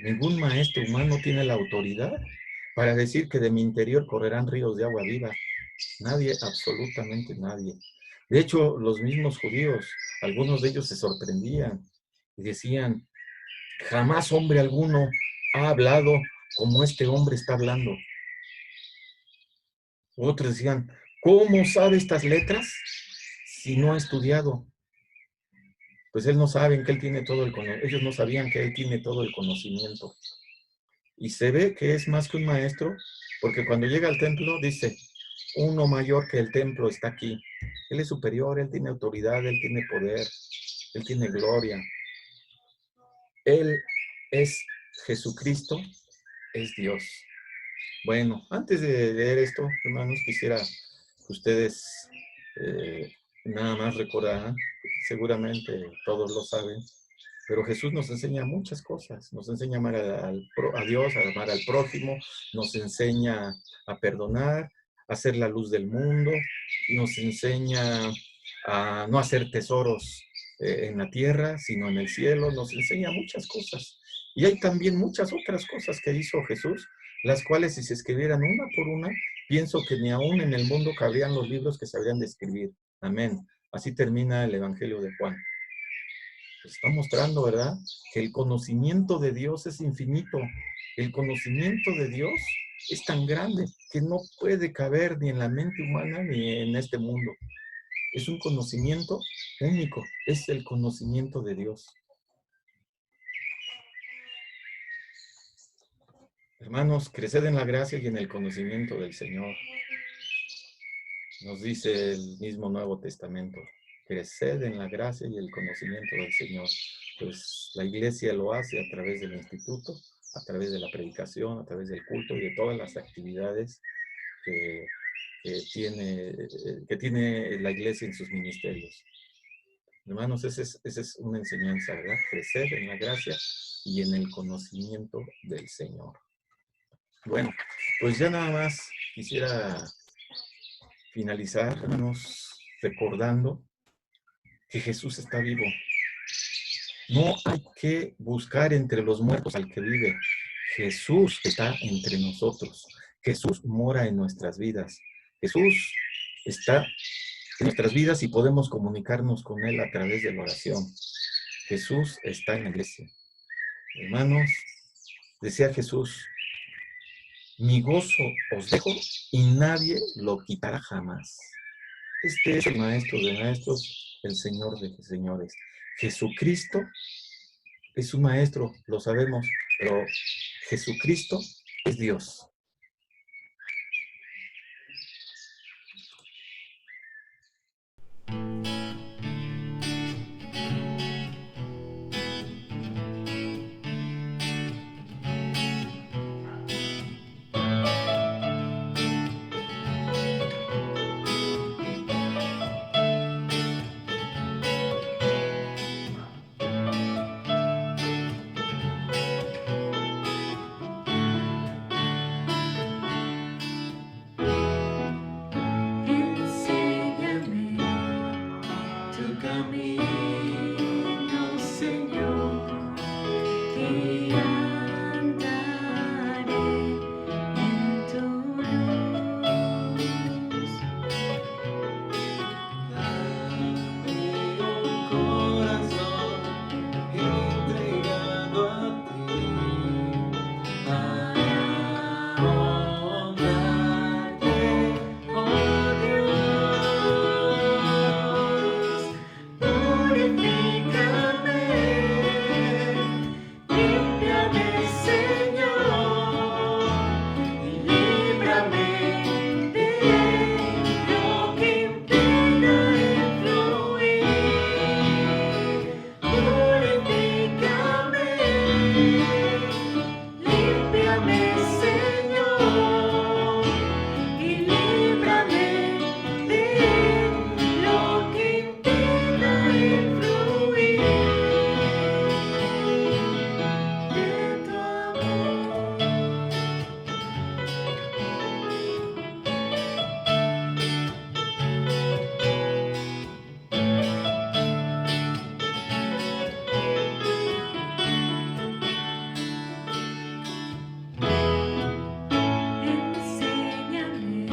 Ningún maestro humano tiene la autoridad para decir que de mi interior correrán ríos de agua viva. Nadie, absolutamente nadie. De hecho, los mismos judíos, algunos de ellos se sorprendían y decían, jamás hombre alguno ha hablado como este hombre está hablando. Otros decían, ¿cómo sabe estas letras si no ha estudiado? Pues él no sabe que él tiene todo el conocimiento. Ellos no sabían que él tiene todo el conocimiento. Y se ve que es más que un maestro, porque cuando llega al templo dice, uno mayor que el templo está aquí. Él es superior, él tiene autoridad, él tiene poder, él tiene gloria. Él es Jesucristo, es Dios. Bueno, antes de leer esto, hermanos, quisiera que ustedes nada más recordaran, seguramente todos lo saben, pero Jesús nos enseña muchas cosas. Nos enseña a amar a Dios, a amar al prójimo, nos enseña a perdonar, a ser la luz del mundo, nos enseña a no hacer tesoros en la tierra, sino en el cielo, nos enseña muchas cosas. Y hay también muchas otras cosas que hizo Jesús, las cuales si se escribieran una por una, pienso que ni aún en el mundo cabrían los libros que se habrían de escribir. Amén. Así termina el Evangelio de Juan. Está mostrando, ¿verdad?, que el conocimiento de Dios es infinito. El conocimiento de Dios es tan grande que no puede caber ni en la mente humana ni en este mundo. Es un conocimiento único, es el conocimiento de Dios. Hermanos, creced en la gracia y en el conocimiento del Señor. Nos dice el mismo Nuevo Testamento. Creced en la gracia y el conocimiento del Señor. Pues la iglesia lo hace a través del instituto, a través de la predicación, a través del culto y de todas las actividades que tiene la iglesia en sus ministerios. Hermanos, esa es una enseñanza, ¿verdad? Crecer en la gracia y en el conocimiento del Señor. Bueno, pues ya nada más quisiera finalizarnos recordando que Jesús está vivo. No hay que buscar entre los muertos al que vive. Jesús está entre nosotros. Jesús mora en nuestras vidas. Jesús está en nuestras vidas y podemos comunicarnos con Él a través de la oración. Jesús está en la iglesia. Hermanos, decía Jesús, mi gozo os dejo y nadie lo quitará jamás. Este es el Maestro de maestros, el Señor de señores. Jesucristo es un maestro, lo sabemos, pero Jesucristo es Dios. Enséñame tu camino, Señor, y andaré en tu luz. Dame un corazón entregado a ti, para honrarte, oh Dios. Purifícame, límpiame, Señor, y líbrame de lo que impida el fluir. Purifícame, límpiame, Señor, y líbrame de lo que impida el fluir de tu amor. Enséñame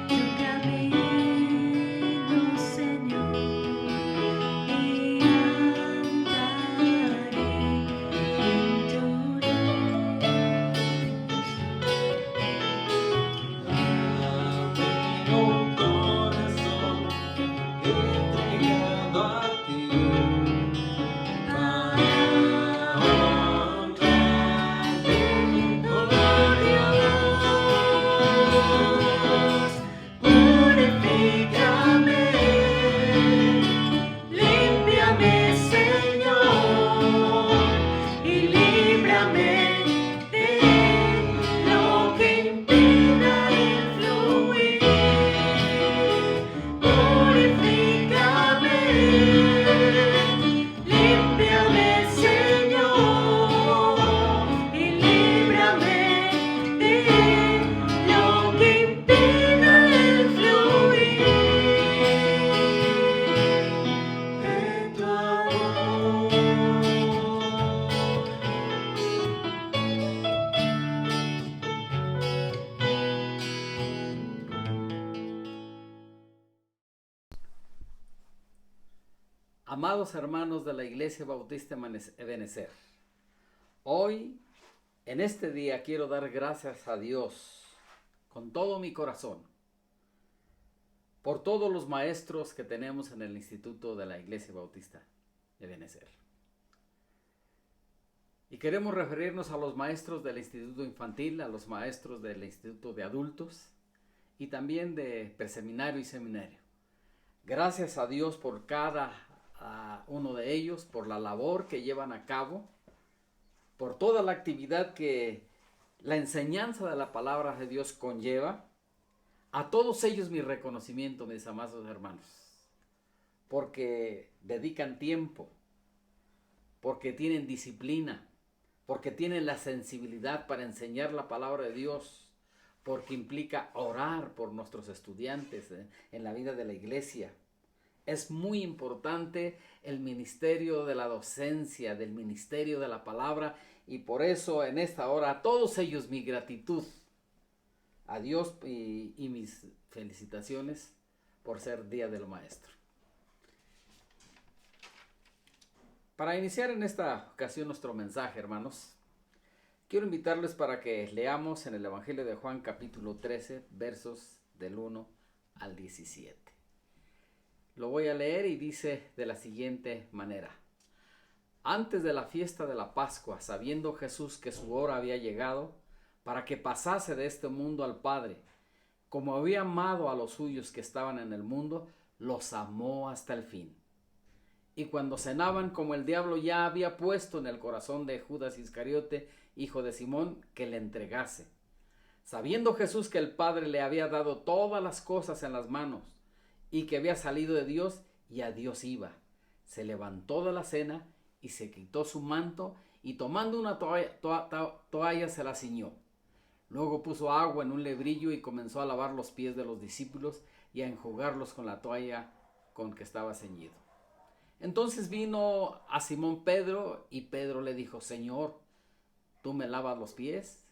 tu camino, Señor, y andaré en tu luz. Dame un corazón entregado a ti, para honrarte, oh Dios, purifícame, límpiame, Señor, y líbrame de lo que impida el fluir. Purifícame, límpiame, Señor, y líbrame de lo que impida el fluir de tu amor. Amados hermanos de la Iglesia Bautista Ebenezer, hoy, en este día, quiero dar gracias a Dios con todo mi corazón por todos los maestros que tenemos en el Instituto de la Iglesia Bautista Ebenezer. Y queremos referirnos a los maestros del Instituto Infantil, a los maestros del Instituto de Adultos y también de preseminario y seminario. Gracias a Dios por cada uno de ellos, por la labor que llevan a cabo, por toda la actividad que la enseñanza de la palabra de Dios conlleva. A todos ellos mi reconocimiento, mis amados hermanos, porque dedican tiempo, porque tienen disciplina, porque tienen la sensibilidad para enseñar la palabra de Dios, porque implica orar por nuestros estudiantes en la vida de la iglesia. Es muy importante el ministerio de la docencia, del ministerio de la palabra, y por eso en esta hora a todos ellos mi gratitud a Dios y mis felicitaciones por ser Día del Maestro. Para iniciar en esta ocasión nuestro mensaje, hermanos, quiero invitarles para que leamos en el Evangelio de Juan capítulo 13, versos del 1 al 17. Lo voy a leer y dice de la siguiente manera. Antes de la fiesta de la Pascua, sabiendo Jesús que su hora había llegado para que pasase de este mundo al Padre, como había amado a los suyos que estaban en el mundo, los amó hasta el fin. Y cuando cenaban, como el diablo ya había puesto en el corazón de Judas Iscariote, hijo de Simón, que le entregase. Sabiendo Jesús que el Padre le había dado todas las cosas en las manos, y que había salido de Dios y a Dios iba, se levantó de la cena y se quitó su manto, y tomando una toalla se la ciñó. Luego puso agua en un lebrillo y comenzó a lavar los pies de los discípulos y a enjugarlos con la toalla con que estaba ceñido. Entonces vino a Simón Pedro, y Pedro le dijo: Señor, ¿tú me lavas los pies?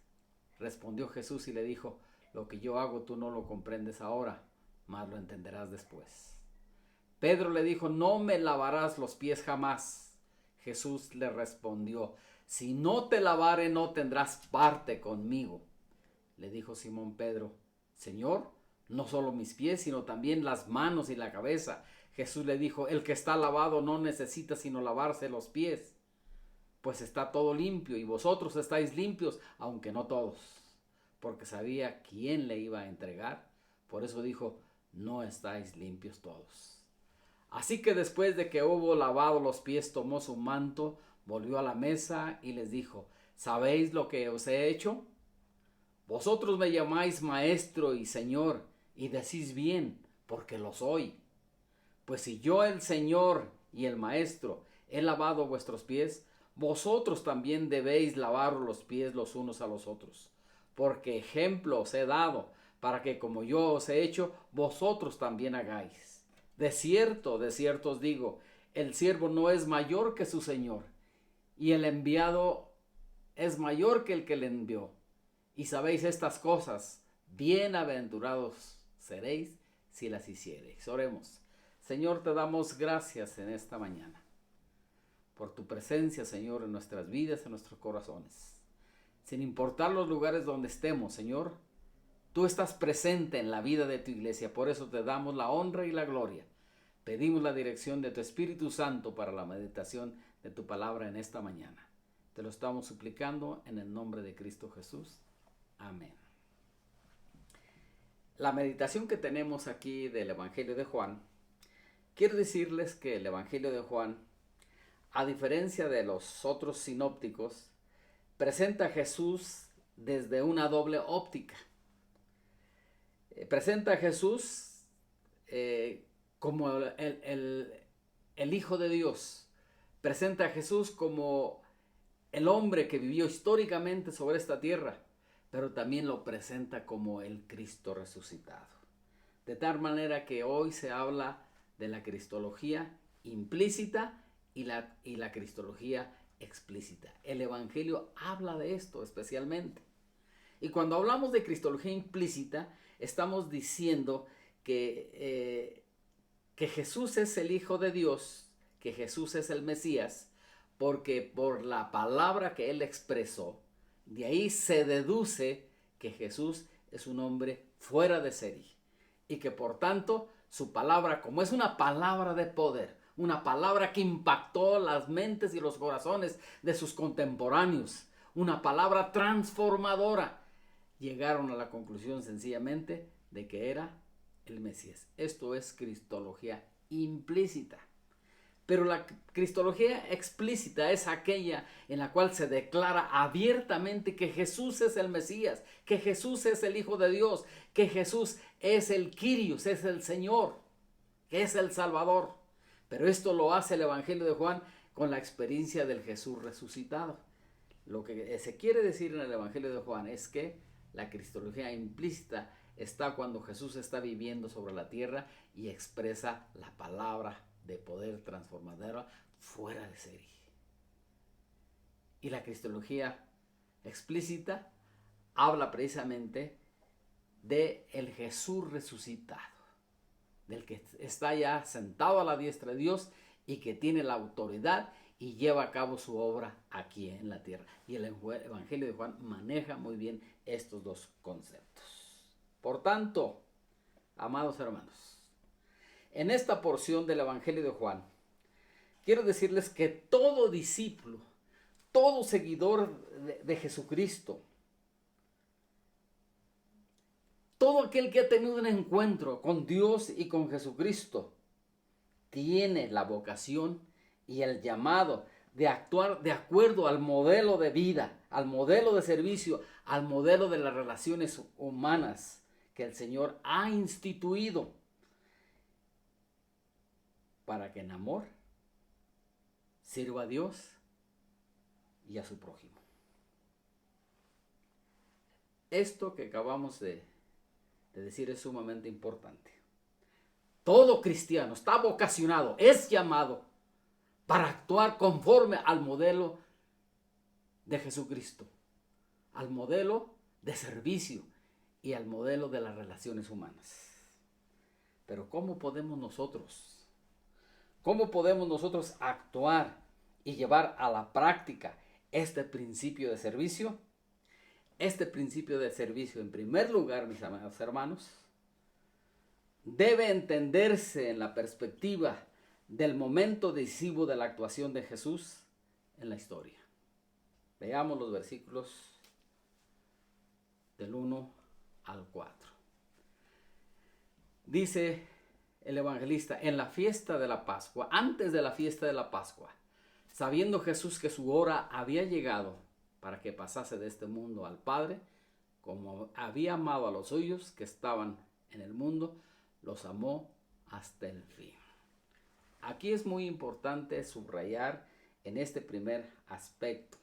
Respondió Jesús y le dijo: lo que yo hago tú no lo comprendes ahora, mas lo entenderás después. Pedro le dijo: no me lavarás los pies jamás. Jesús le respondió: si no te lavare, no tendrás parte conmigo. Le dijo Simón Pedro: Señor, no solo mis pies, sino también las manos y la cabeza. Jesús le dijo: el que está lavado no necesita sino lavarse los pies, pues está todo limpio, y vosotros estáis limpios, aunque no todos. Porque sabía quién le iba a entregar, por eso dijo: no estáis limpios todos. Así que después de que hubo lavado los pies, tomó su manto, volvió a la mesa y les dijo: ¿sabéis lo que os he hecho? Vosotros me llamáis maestro y señor, y decís bien, porque lo soy. Pues si yo, el Señor y el Maestro, he lavado vuestros pies, vosotros también debéis lavar los pies los unos a los otros. Porque ejemplo os he dado, para que como yo os he hecho, vosotros también hagáis. De cierto os digo, el siervo no es mayor que su Señor, y el enviado es mayor que el que le envió. Y sabéis estas cosas, bienaventurados seréis si las hiciereis. Oremos. Señor, te damos gracias en esta mañana por tu presencia, Señor, en nuestras vidas, en nuestros corazones. Sin importar los lugares donde estemos, Señor, tú estás presente en la vida de tu iglesia. Por eso te damos la honra y la gloria. Pedimos la dirección de tu Espíritu Santo para la meditación de tu palabra en esta mañana. Te lo estamos suplicando en el nombre de Cristo Jesús. Amén. La meditación que tenemos aquí del Evangelio de Juan, quiero decirles que el Evangelio de Juan, a diferencia de los otros sinópticos, presenta a Jesús desde una doble óptica. Presenta a Jesús como el Hijo de Dios. Presenta a Jesús como el hombre que vivió históricamente sobre esta tierra, pero también lo presenta como el Cristo resucitado. De tal manera que hoy se habla de la cristología implícita y la cristología explícita. El Evangelio habla de esto especialmente. Y cuando hablamos de cristología implícita, estamos diciendo que Jesús es el Hijo de Dios, que Jesús es el Mesías, porque por la palabra que Él expresó, de ahí se deduce que Jesús es un hombre fuera de serie. Y que por tanto su palabra, como es una palabra de poder, una palabra que impactó las mentes y los corazones de sus contemporáneos, una palabra transformadora, llegaron a la conclusión sencillamente de que era el Mesías. Esto es cristología implícita. Pero la cristología explícita es aquella en la cual se declara abiertamente que Jesús es el Mesías, que Jesús es el Hijo de Dios, que Jesús es el Kyrios, es el Señor, que es el Salvador. Pero esto lo hace el Evangelio de Juan con la experiencia del Jesús resucitado. Lo que se quiere decir en el Evangelio de Juan es que La cristología implícita está cuando Jesús está viviendo sobre la tierra y expresa la palabra de poder transformadora fuera de serie. Y la cristología explícita habla precisamente de el Jesús resucitado, del que está ya sentado a la diestra de Dios y que tiene la autoridad y lleva a cabo su obra aquí en la tierra. Y el Evangelio de Juan maneja muy bien estos dos conceptos. Por tanto, amados hermanos, en esta porción del Evangelio de Juan, quiero decirles que todo discípulo, todo seguidor de Jesucristo, todo aquel que ha tenido un encuentro con Dios y con Jesucristo, tiene la vocación y el llamado de actuar de acuerdo al modelo de vida, al modelo de servicio, al modelo de las relaciones humanas que el Señor ha instituido para que en amor sirva a Dios y a su prójimo. Esto que acabamos de decir es sumamente importante. Todo cristiano está vocacionado, es llamado para actuar conforme al modelo de Jesucristo, al modelo de servicio y al modelo de las relaciones humanas. Pero ¿cómo podemos nosotros actuar y llevar a la práctica este principio de servicio? Este principio de servicio, en primer lugar, mis amados hermanos, debe entenderse en la perspectiva del momento decisivo de la actuación de Jesús en la historia. Veamos los versículos del 1 al 4. Dice el evangelista: en la fiesta de la Pascua, antes de la fiesta de la Pascua, sabiendo Jesús que su hora había llegado para que pasase de este mundo al Padre, como había amado a los suyos que estaban en el mundo, los amó hasta el fin. Aquí es muy importante subrayar en este primer aspecto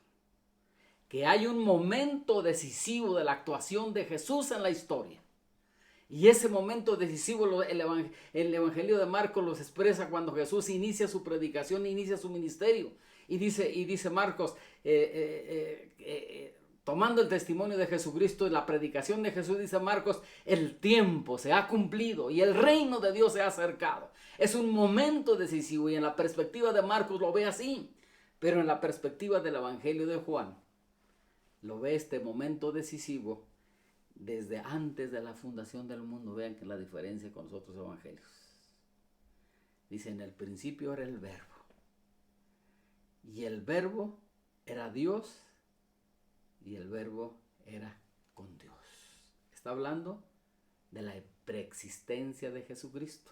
que hay un momento decisivo de la actuación de Jesús en la historia. Y ese momento decisivo el Evangelio de Marcos los expresa cuando Jesús inicia su predicación, inicia su ministerio. Y dice Marcos, tomando el testimonio de Jesucristo y la predicación de Jesús, dice Marcos: el tiempo se ha cumplido y el reino de Dios se ha acercado. Es un momento decisivo y en la perspectiva de Marcos lo ve así, pero en la perspectiva del Evangelio de Juan lo ve este momento decisivo desde antes de la fundación del mundo. Vean que la diferencia con los otros evangelios. Dice: en el principio era el Verbo, y el Verbo era Dios, y el Verbo era con Dios. Está hablando de la preexistencia de Jesucristo.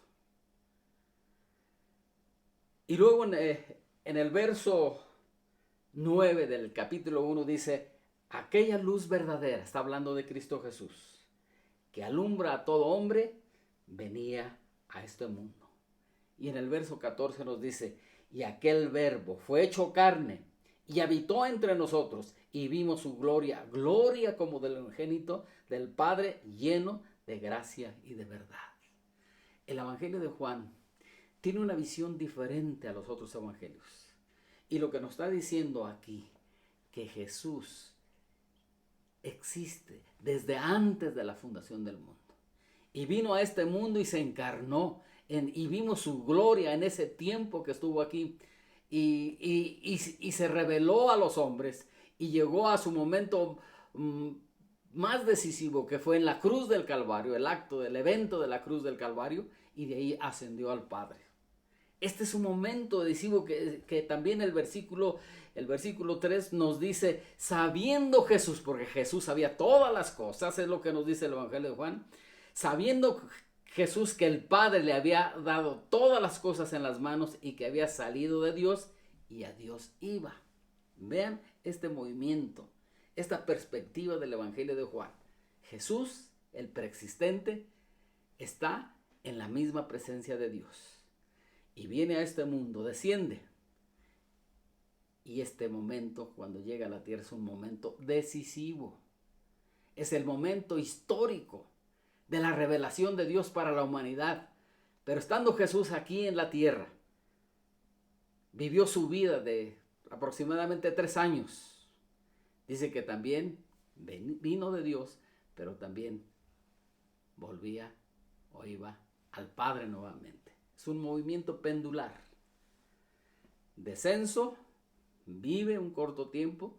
Y luego en el verso 9 del capítulo 1 dice: aquella luz verdadera, está hablando de Cristo Jesús, que alumbra a todo hombre, venía a este mundo. Y en el verso 14 nos dice: y aquel Verbo fue hecho carne y habitó entre nosotros, y vimos su gloria, gloria como del unigénito del Padre, lleno de gracia y de verdad. El Evangelio de Juan tiene una visión diferente a los otros evangelios. Y lo que nos está diciendo aquí, que Jesús existe desde antes de la fundación del mundo. Y vino a este mundo y se encarnó, y vimos su gloria en ese tiempo que estuvo aquí. Y se reveló a los hombres y llegó a su momento más decisivo, que fue en la cruz del Calvario, el evento de la cruz del Calvario, y de ahí ascendió al Padre. Este es un momento decisivo que también el versículo 3 nos dice: sabiendo Jesús, porque Jesús sabía todas las cosas, es lo que nos dice el Evangelio de Juan, sabiendo Jesús que el Padre le había dado todas las cosas en las manos y que había salido de Dios y a Dios iba. Vean este movimiento, esta perspectiva del Evangelio de Juan. Jesús, el preexistente, está en la misma presencia de Dios y viene a este mundo, desciende. Y este momento, cuando llega a la tierra, es un momento decisivo. Es el momento histórico de la revelación de Dios para la humanidad. Pero estando Jesús aquí en la tierra, vivió su vida de aproximadamente 3 años. Dice que también vino de Dios, pero también volvía o iba al Padre nuevamente. Es un movimiento pendular. Descenso, vive un corto tiempo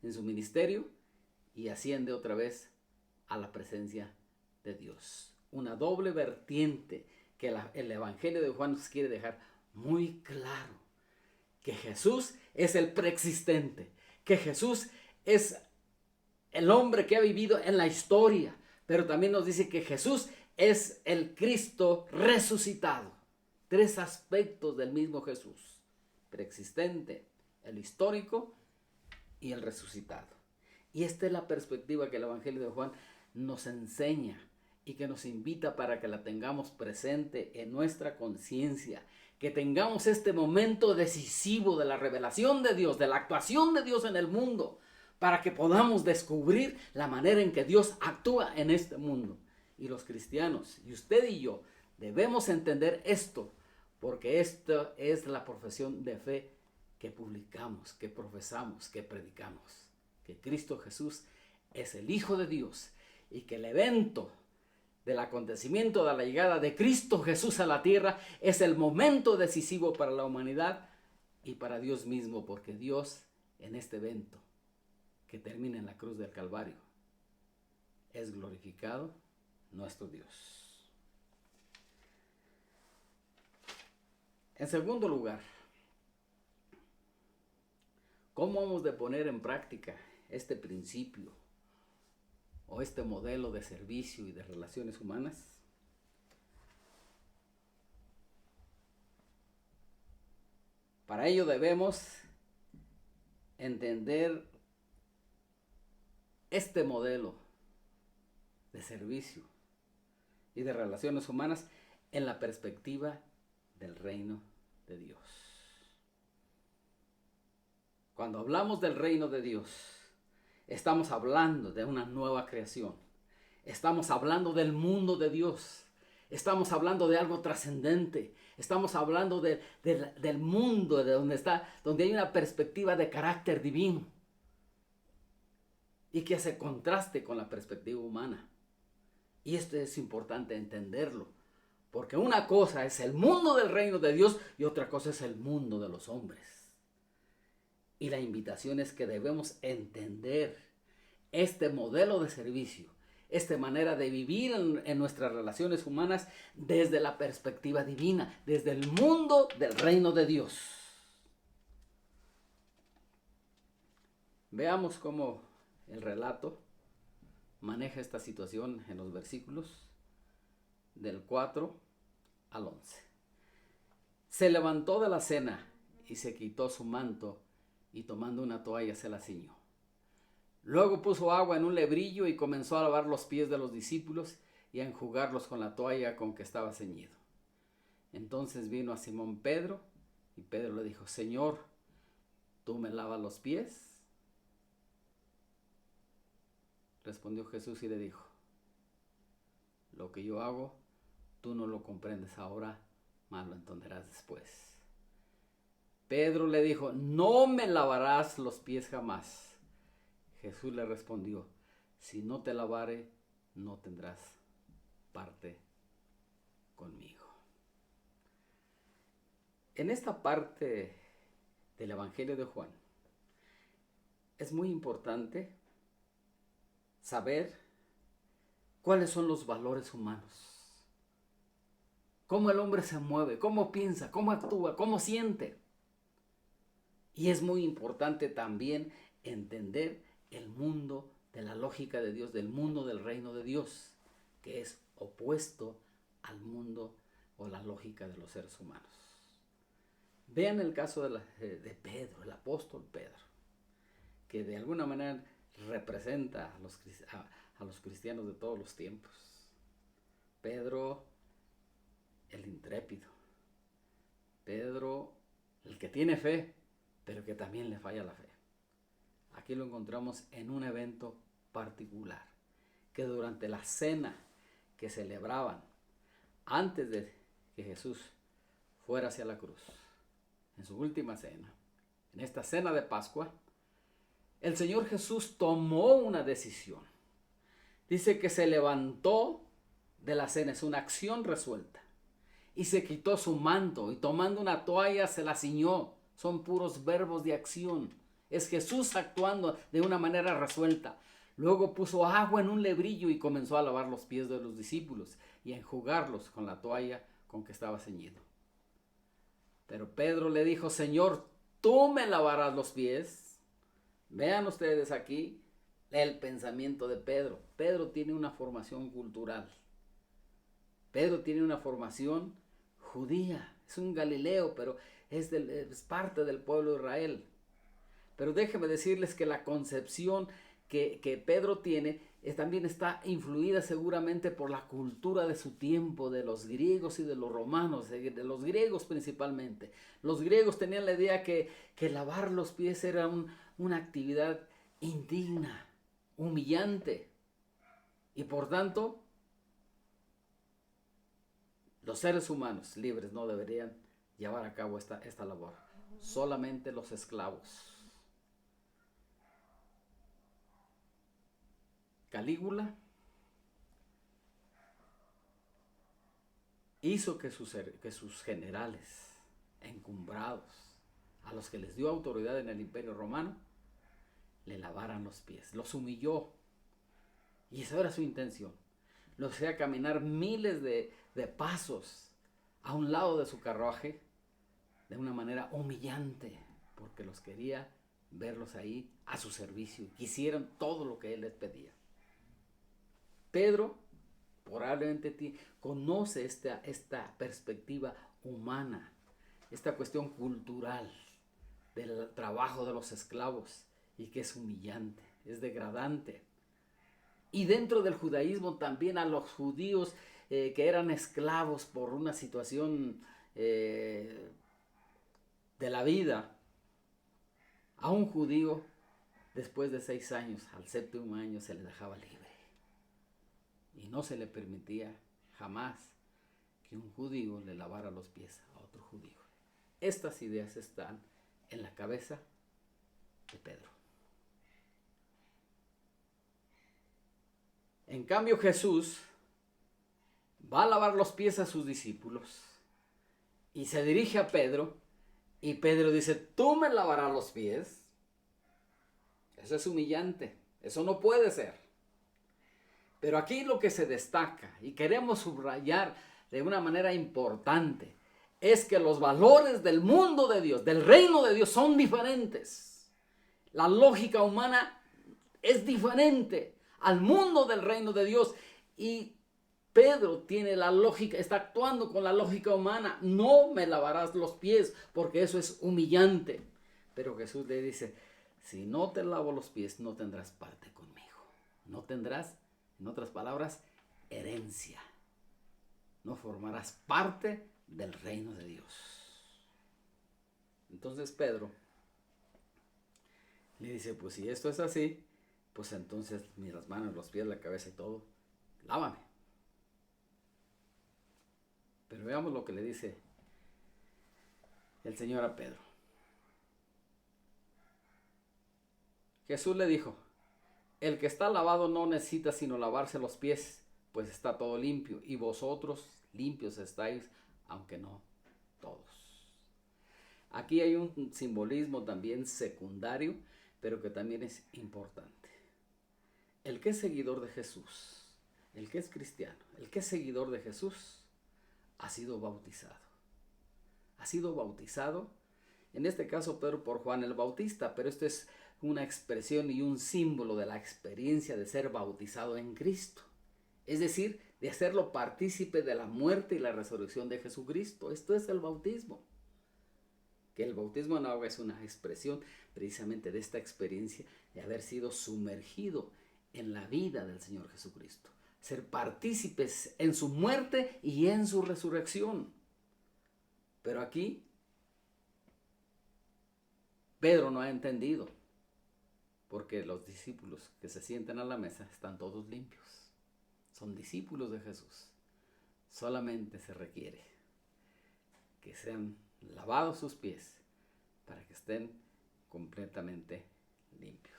en su ministerio y asciende otra vez a la presencia de Dios. Una doble vertiente que el Evangelio de Juan nos quiere dejar muy claro. Que Jesús es el preexistente, que Jesús es el hombre que ha vivido en la historia, pero también nos dice que Jesús es el Cristo resucitado. 3 aspectos del mismo Jesús: preexistente, el histórico y el resucitado. Y esta es la perspectiva que el Evangelio de Juan nos enseña y que nos invita para que la tengamos presente en nuestra conciencia, que tengamos este momento decisivo de la revelación de Dios, de la actuación de Dios en el mundo, para que podamos descubrir la manera en que Dios actúa en este mundo. Y los cristianos, y usted y yo, debemos entender esto, porque esto es la profesión de fe que publicamos, que profesamos, que predicamos. Que Cristo Jesús es el Hijo de Dios y que el evento del acontecimiento de la llegada de Cristo Jesús a la tierra es el momento decisivo para la humanidad y para Dios mismo, porque Dios en este evento que termina en la cruz del Calvario es glorificado nuestro Dios. En segundo lugar, ¿cómo hemos de poner en práctica este principio o este modelo de servicio y de relaciones humanas? Para ello debemos entender este modelo de servicio y de relaciones humanas en la perspectiva del reino de Dios. Cuando hablamos del reino de Dios, estamos hablando de una nueva creación. Estamos hablando del mundo de Dios. Estamos hablando de algo trascendente. Estamos hablando del mundo, de donde hay una perspectiva de carácter divino y que hace contraste con la perspectiva humana. Y esto es importante entenderlo, porque una cosa es el mundo del reino de Dios y otra cosa es el mundo de los hombres. Y la invitación es que debemos entender este modelo de servicio, esta manera de vivir en nuestras relaciones humanas desde la perspectiva divina, desde el mundo del reino de Dios. Veamos cómo el relato maneja esta situación en los versículos del 4 al 11. Se levantó de la cena y se quitó su manto y tomando una toalla se la ciñó. Luego puso agua en un lebrillo y comenzó a lavar los pies de los discípulos y a enjugarlos con la toalla con que estaba ceñido. Entonces vino a Simón Pedro y Pedro le dijo: Señor, ¿tú me lavas los pies? Respondió Jesús y le dijo: lo que yo hago, tú no lo comprendes ahora, mas lo entenderás después. Pedro le dijo: no me lavarás los pies jamás. Jesús le respondió: si no te lavare, no tendrás parte conmigo. En esta parte del Evangelio de Juan es muy importante saber cuáles son los valores humanos, cómo el hombre se mueve, cómo piensa, cómo actúa, cómo siente. Y es muy importante también entender el mundo de la lógica de Dios, del mundo del reino de Dios, que es opuesto al mundo o la lógica de los seres humanos. Vean el caso de Pedro, el apóstol Pedro, que de alguna manera representa a los cristianos de todos los tiempos. Pedro, el intrépido. Pedro, el que tiene fe, pero que también le falla la fe. Aquí lo encontramos en un evento particular. que durante la cena que celebraban antes de que Jesús fuera hacia la cruz, en su última cena, en esta cena de Pascua, el Señor Jesús tomó una decisión. Dice que se levantó de la cena, es una acción resuelta, y se quitó su manto y tomando una toalla se la ciñó. Son puros verbos de acción. Es Jesús actuando de una manera resuelta. Luego puso agua en un lebrillo y comenzó a lavar los pies de los discípulos y a enjugarlos con la toalla con que estaba ceñido. Pero Pedro le dijo: Señor, ¿tú me lavarás los pies? Vean ustedes aquí el pensamiento de Pedro. Pedro tiene una formación cultural. Pedro tiene una formación judía. Es un Galileo, pero es parte del pueblo de Israel. Pero déjenme decirles que la concepción que Pedro tiene también está influida seguramente por la cultura de su tiempo, de los griegos y de los romanos, de los griegos principalmente. Los griegos tenían la idea que lavar los pies era una actividad indigna, humillante, y por tanto los seres humanos libres no deberían llevar a cabo esta labor, solamente los esclavos. Calígula hizo que sus generales encumbrados, a los que les dio autoridad en el Imperio Romano, le lavaran los pies. Los humilló, y esa era su intención. Los hacía caminar miles de pasos a un lado de su carruaje de una manera humillante, porque los quería verlos ahí a su servicio y que hicieran todo lo que él les pedía. Pedro probablemente conoce esta perspectiva humana, esta cuestión cultural del trabajo de los esclavos, y que es humillante, es degradante. Y dentro del judaísmo también a los judíos que eran esclavos por una situación de la vida, a un judío después de 6 años, al 7º año se le dejaba libre. Y no se le permitía jamás que un judío le lavara los pies a otro judío. Estas ideas están en la cabeza de Pedro. En cambio, Jesús va a lavar los pies a sus discípulos y se dirige a Pedro, y Pedro dice: ¿tú me lavarás los pies? Eso es humillante, eso no puede ser. Pero aquí lo que se destaca y queremos subrayar de una manera importante es que los valores del mundo de Dios, del reino de Dios, son diferentes. La lógica humana es diferente al mundo del reino de Dios, y Pedro tiene la lógica, está actuando con la lógica humana. No me lavarás los pies porque eso es humillante. Pero Jesús le dice: si no te lavo los pies, no tendrás parte conmigo. No tendrás, en otras palabras, herencia. No formarás parte del reino de Dios. Entonces Pedro le dice: pues si esto es así, pues entonces las manos, los pies, la cabeza y todo, lávame. Pero veamos lo que le dice el Señor a Pedro. Jesús le dijo: el que está lavado no necesita sino lavarse los pies, pues está todo limpio, y vosotros limpios estáis, aunque no todos. Aquí hay un simbolismo también secundario, pero que también es importante. El que es seguidor de Jesús, el que es cristiano, el que es seguidor de Jesús, ha sido bautizado. Ha sido bautizado, en este caso Pedro, por Juan el Bautista, pero esto es una expresión y un símbolo de la experiencia de ser bautizado en Cristo. Es decir, de hacerlo partícipe de la muerte y la resurrección de Jesucristo. Esto es el bautismo. Que el bautismo en agua es una expresión precisamente de esta experiencia de haber sido sumergido en la vida del Señor Jesucristo. Ser partícipes en su muerte y en su resurrección. Pero aquí Pedro no ha entendido. porque los discípulos que se sienten a la mesa están todos limpios. Son discípulos de Jesús. Solamente se requiere que sean lavados sus pies para que estén completamente limpios.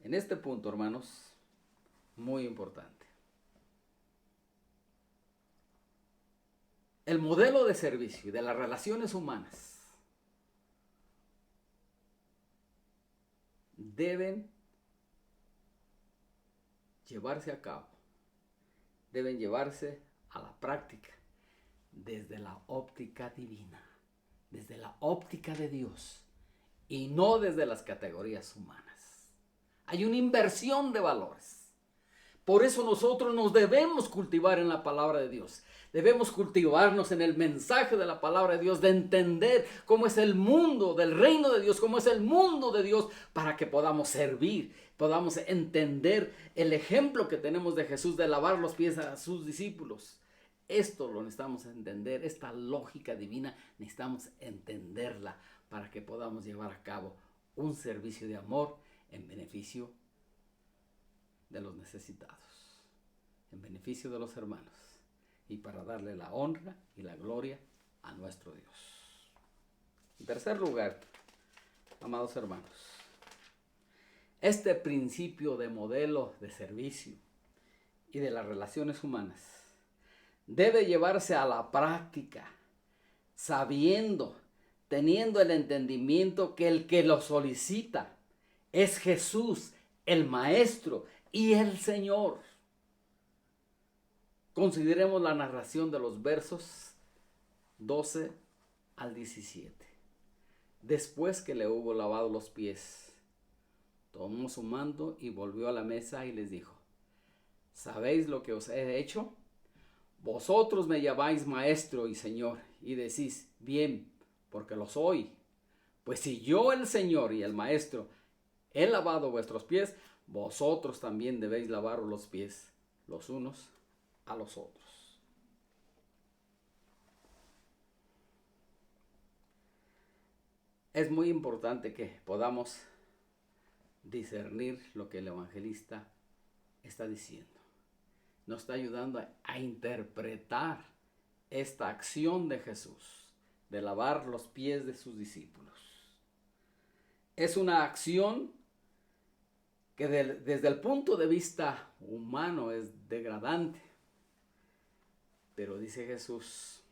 En este punto, hermanos, muy importante. El modelo de servicio y de las relaciones humanas deben llevarse a cabo, deben llevarse a la práctica desde la óptica divina, desde la óptica de Dios y no desde las categorías humanas. Hay una inversión de valores. Por eso nosotros nos debemos cultivar en la palabra de Dios. Debemos cultivarnos en el mensaje de la palabra de Dios, de entender cómo es el mundo del reino de Dios, cómo es el mundo de Dios, para que podamos servir, podamos entender el ejemplo que tenemos de Jesús de lavar los pies a sus discípulos. Esto lo necesitamos entender, esta lógica divina necesitamos entenderla para que podamos llevar a cabo un servicio de amor en beneficio de los necesitados, en beneficio de los hermanos y para darle la honra y la gloria a nuestro Dios. En tercer lugar, amados hermanos, este principio de modelo de servicio y de las relaciones humanas debe llevarse a la práctica, sabiendo, teniendo el entendimiento que el que lo solicita es Jesús, el Maestro y el Señor. Consideremos la narración de los versos 12 al 17. Después que le hubo lavado los pies, tomó su manto y volvió a la mesa y les dijo: ¿sabéis lo que os he hecho? Vosotros me llamáis Maestro y Señor, y decís: bien, porque lo soy. Pues si yo, el Señor y el Maestro, he lavado vuestros pies, vosotros también debéis lavaros los pies los unos a los otros. Es muy importante que podamos discernir lo que el evangelista está diciendo. Nos está ayudando a interpretar esta acción de Jesús de lavar los pies de sus discípulos. Es una acción que desde el punto de vista humano es degradante. Pero dice Jesús: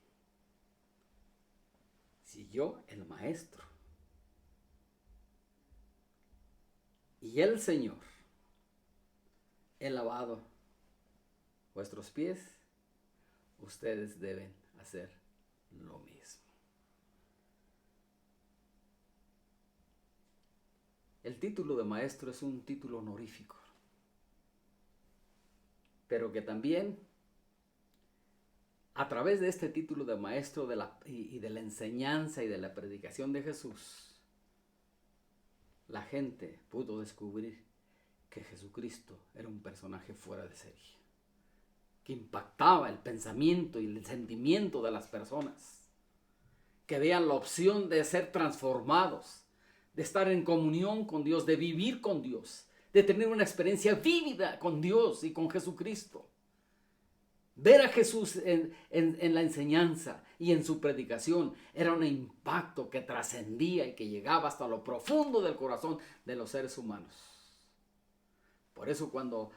si yo, el Maestro, y el Señor, he lavado vuestros pies, ustedes deben hacer lo mismo. El título de maestro es un título honorífico, pero que también, a través de este título de maestro de la enseñanza y de la predicación de Jesús, la gente pudo descubrir que Jesucristo era un personaje fuera de serie, que impactaba el pensamiento y el sentimiento de las personas, que veían la opción de ser transformados, de estar en comunión con Dios, de vivir con Dios, de tener una experiencia vívida con Dios y con Jesucristo. Ver a Jesús en la enseñanza y en su predicación era un impacto que trascendía y que llegaba hasta lo profundo del corazón de los seres humanos. Por eso cuando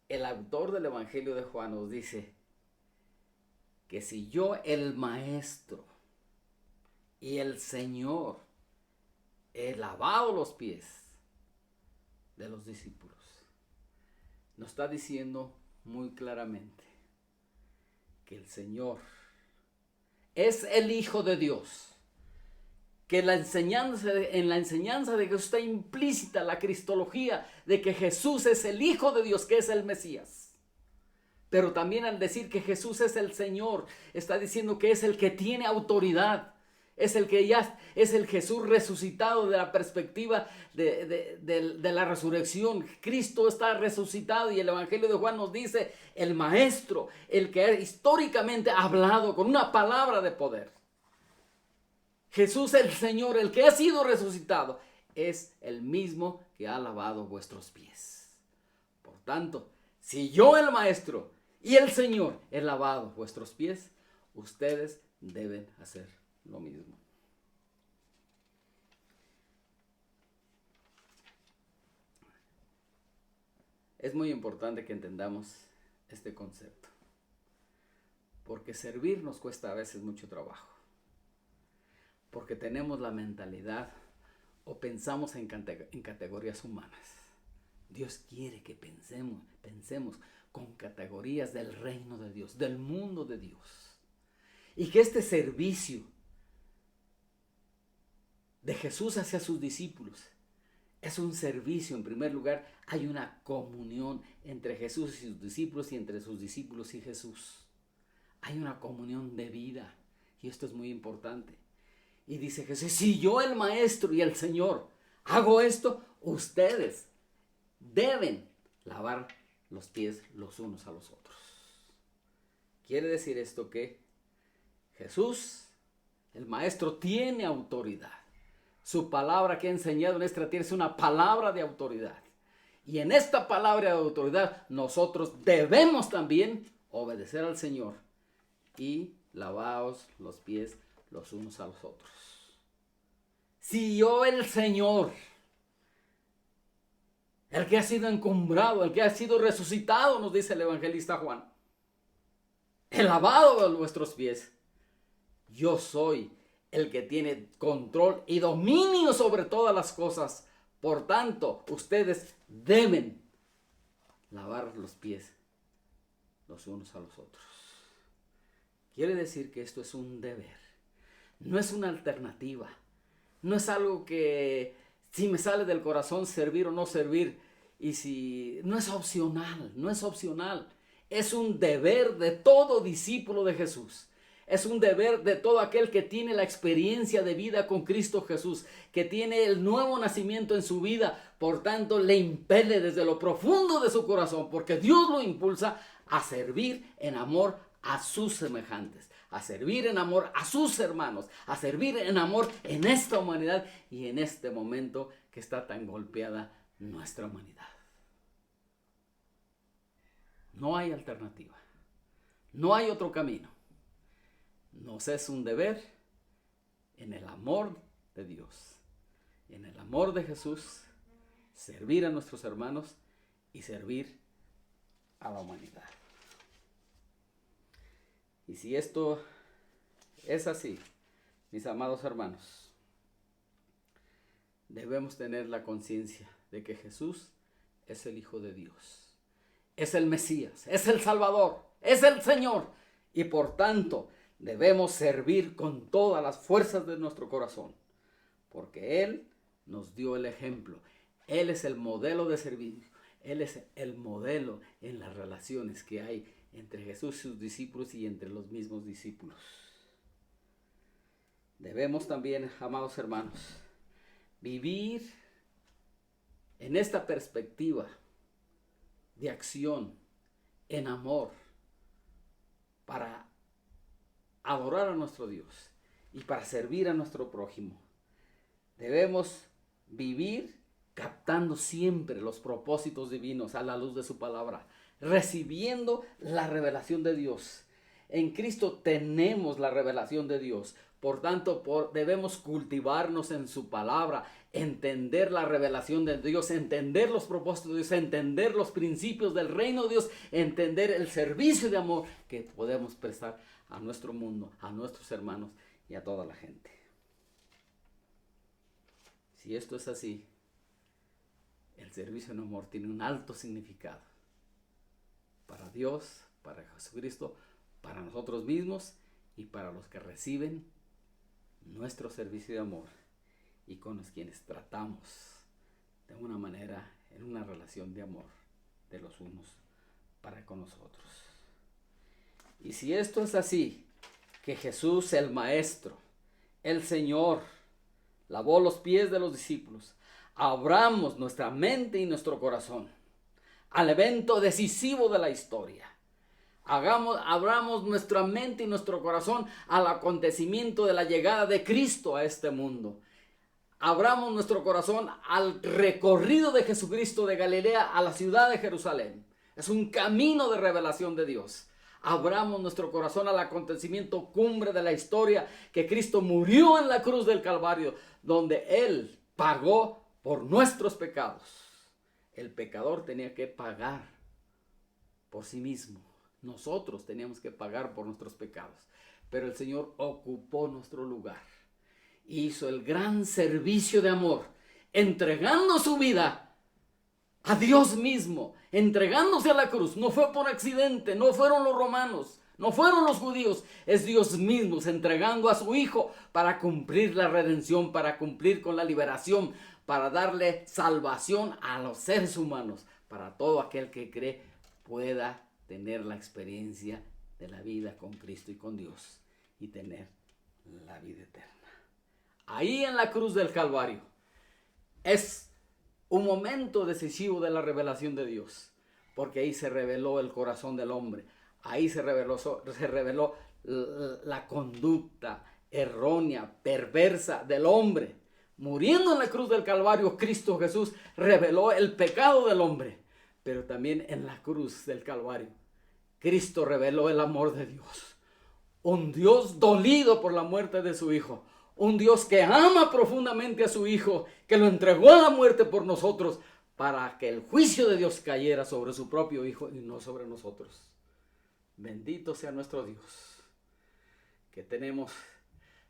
el autor del Evangelio de Juan nos dice que si yo, el Maestro y el Señor, he lavado los pies de los discípulos, nos está diciendo muy claramente que el Señor es el Hijo de Dios, que en la enseñanza de Jesús está implícita la cristología de que Jesús es el Hijo de Dios, que es el Mesías. Pero también al decir que Jesús es el Señor, está diciendo que es el que tiene autoridad. Es el que ya es el Jesús resucitado de la perspectiva de la resurrección. Cristo está resucitado y el Evangelio de Juan nos dice el Maestro, el que históricamente ha hablado con una palabra de poder. Jesús el Señor, el que ha sido resucitado, es el mismo que ha lavado vuestros pies. Por tanto, si yo el Maestro y el Señor he lavado vuestros pies, ustedes deben hacer lo mismo. Es muy importante que entendamos este concepto, porque servir nos cuesta a veces mucho trabajo, porque tenemos la mentalidad o pensamos en categorías humanas. Dios quiere que pensemos con categorías del reino de Dios, del mundo de Dios, y que este servicio de Jesús hacia sus discípulos es un servicio. En primer lugar, hay una comunión entre Jesús y sus discípulos y entre sus discípulos y Jesús. Hay una comunión de vida, y esto es muy importante. Y dice Jesús, si yo el Maestro y el Señor hago esto, ustedes deben lavar los pies los unos a los otros. Quiere decir esto que Jesús, el Maestro, tiene autoridad. Su palabra que ha enseñado en esta tierra es una palabra de autoridad. Y en esta palabra de autoridad nosotros debemos también obedecer al Señor y lavaos los pies los unos a los otros. Si yo el Señor, el que ha sido encumbrado, el que ha sido resucitado, nos dice el evangelista Juan, he lavado vuestros pies, yo soy el que tiene control y dominio sobre todas las cosas. Por tanto, ustedes deben lavar los pies los unos a los otros. Quiere decir que esto es un deber, no es una alternativa, no es algo que si me sale del corazón servir o no servir, y si no es opcional, no es opcional, es un deber de todo discípulo de Jesús. Es un deber de todo aquel que tiene la experiencia de vida con Cristo Jesús, que tiene el nuevo nacimiento en su vida. Por tanto, le impele desde lo profundo de su corazón, porque Dios lo impulsa a servir en amor a sus semejantes, a servir en amor a sus hermanos, a servir en amor en esta humanidad y en este momento que está tan golpeada nuestra humanidad. No hay alternativa, no hay otro camino. Nos es un deber en el amor de Dios, en el amor de Jesús, servir a nuestros hermanos y servir a la humanidad. Y si esto es así, mis amados hermanos, debemos tener la conciencia de que Jesús es el Hijo de Dios, es el Mesías, es el Salvador, es el Señor, y por tanto debemos servir con todas las fuerzas de nuestro corazón, porque Él nos dio el ejemplo. Él es el modelo de servicio. Él es el modelo en las relaciones que hay entre Jesús y sus discípulos y entre los mismos discípulos. Debemos también, amados hermanos, vivir en esta perspectiva de acción, en amor, para adorar a nuestro Dios y para servir a nuestro prójimo. Debemos vivir captando siempre los propósitos divinos a la luz de su palabra, recibiendo la revelación de Dios. En Cristo tenemos la revelación de Dios. Por tanto, debemos cultivarnos en su palabra, entender la revelación de Dios, entender los propósitos de Dios, entender los principios del reino de Dios, entender el servicio de amor que podemos prestar a nuestro mundo, a nuestros hermanos y a toda la gente. Si esto es así, el servicio en amor tiene un alto significado para Dios, para Jesucristo, para nosotros mismos y para los que reciben nuestro servicio de amor y con los quienes tratamos de una manera, en una relación de amor de los unos para con nosotros. Y si esto es así, que Jesús el Maestro, el Señor, lavó los pies de los discípulos, abramos nuestra mente y nuestro corazón al evento decisivo de la historia, Abramos nuestra mente y nuestro corazón al acontecimiento de la llegada de Cristo a este mundo. Abramos nuestro corazón al recorrido de Jesucristo de Galilea a la ciudad de Jerusalén. Es un camino de revelación de Dios. Abramos nuestro corazón al acontecimiento cumbre de la historia, que Cristo murió en la cruz del Calvario, donde Él pagó por nuestros pecados. El pecador tenía que pagar por sí mismo. Nosotros teníamos que pagar por nuestros pecados. Pero el Señor ocupó nuestro lugar. Hizo el gran servicio de amor, entregando su vida a Dios mismo, entregándose a la cruz. No fue por accidente, no fueron los romanos, no fueron los judíos, es Dios mismo entregando a su Hijo para cumplir la redención, para cumplir con la liberación, para darle salvación a los seres humanos, para todo aquel que cree pueda tener la experiencia de la vida con Cristo y con Dios y tener la vida eterna. Ahí en la cruz del Calvario es un momento decisivo de la revelación de Dios, porque ahí se reveló el corazón del hombre, ahí se reveló la conducta errónea, perversa del hombre. Muriendo en la cruz del Calvario, Cristo Jesús reveló el pecado del hombre, pero también en la cruz del Calvario, Cristo reveló el amor de Dios. Un Dios dolido por la muerte de su Hijo. Un Dios que ama profundamente a su Hijo, que lo entregó a la muerte por nosotros, para que el juicio de Dios cayera sobre su propio Hijo y no sobre nosotros. Bendito sea nuestro Dios, que tenemos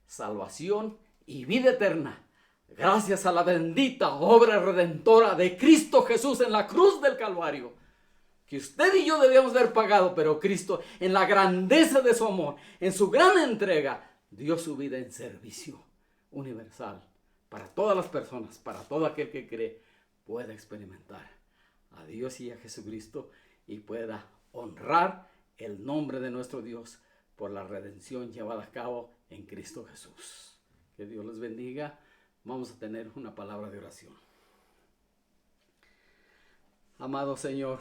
salvación y vida eterna, gracias a la bendita obra redentora de Cristo Jesús en la cruz del Calvario, que usted y yo debíamos haber pagado, pero Cristo, en la grandeza de su amor, en su gran entrega, dio su vida en servicio universal para todas las personas, para todo aquel que cree, pueda experimentar a Dios y a Jesucristo y pueda honrar el nombre de nuestro Dios por la redención llevada a cabo en Cristo Jesús. Que Dios les bendiga. Vamos a tener una palabra de oración. Amado Señor,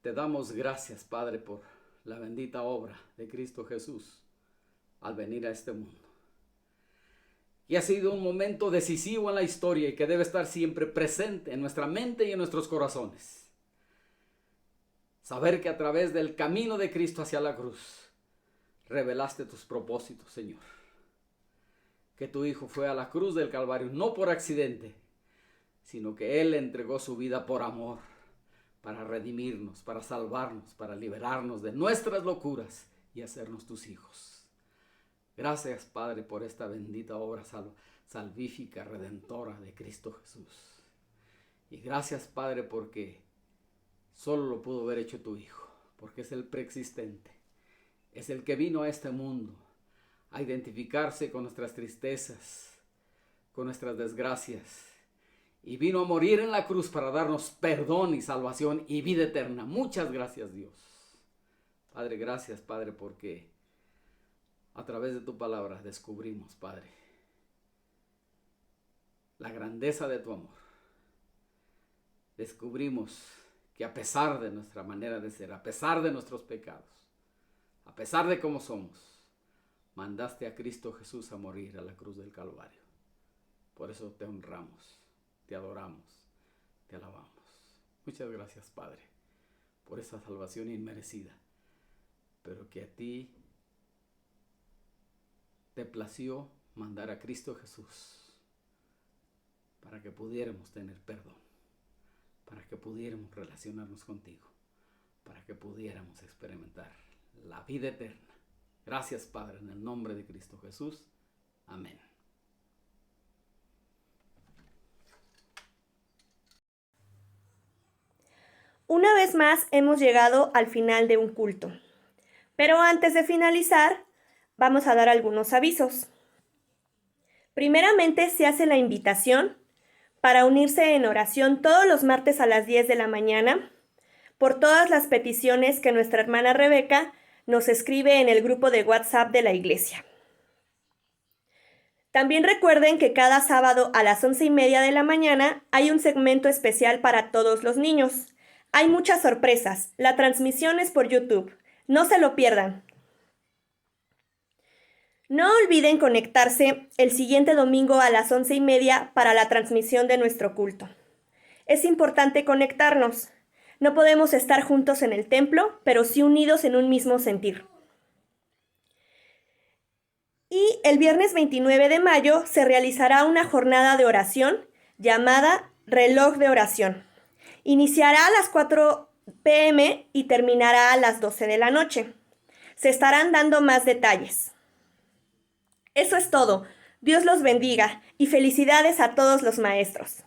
te damos gracias, Padre, por la bendita obra de Cristo Jesús al venir a este mundo. Y ha sido un momento decisivo en la historia y que debe estar siempre presente en nuestra mente y en nuestros corazones. Saber que a través del camino de Cristo hacia la cruz revelaste tus propósitos, Señor. Que tu Hijo fue a la cruz del Calvario no por accidente, sino que Él entregó su vida por amor, para redimirnos, para salvarnos, para liberarnos de nuestras locuras y hacernos tus hijos. Gracias, Padre, por esta bendita obra salvífica, redentora de Cristo Jesús. Y gracias, Padre, porque solo lo pudo haber hecho tu Hijo, porque es el preexistente, es el que vino a este mundo a identificarse con nuestras tristezas, con nuestras desgracias, y vino a morir en la cruz para darnos perdón y salvación y vida eterna. Muchas gracias, Dios. Padre, gracias, Padre, porque a través de tu palabra descubrimos, Padre, la grandeza de tu amor. Descubrimos que a pesar de nuestra manera de ser, a pesar de nuestros pecados, a pesar de cómo somos, mandaste a Cristo Jesús a morir a la cruz del Calvario. Por eso te honramos. Te adoramos, te alabamos. Muchas gracias, Padre, por esa salvación inmerecida, pero que a ti te plació mandar a Cristo Jesús para que pudiéramos tener perdón, para que pudiéramos relacionarnos contigo, para que pudiéramos experimentar la vida eterna. Gracias, Padre, en el nombre de Cristo Jesús. Amén. Una vez más hemos llegado al final de un culto. Pero antes de finalizar, vamos a dar algunos avisos. Primeramente se hace la invitación para unirse en oración todos los martes a las 10 de la mañana por todas las peticiones que nuestra hermana Rebeca nos escribe en el grupo de WhatsApp de la iglesia. También recuerden que cada sábado a las 11:30 de la mañana hay un segmento especial para todos los niños. Hay muchas sorpresas. La transmisión es por YouTube. No se lo pierdan. No olviden conectarse el siguiente domingo a las 11:30 para la transmisión de nuestro culto. Es importante conectarnos. No podemos estar juntos en el templo, pero sí unidos en un mismo sentir. Y el viernes 29 de mayo se realizará una jornada de oración llamada Reloj de Oración. Iniciará a las 4 p.m. y terminará a las 12 de la noche. Se estarán dando más detalles. Eso es todo. Dios los bendiga y felicidades a todos los maestros.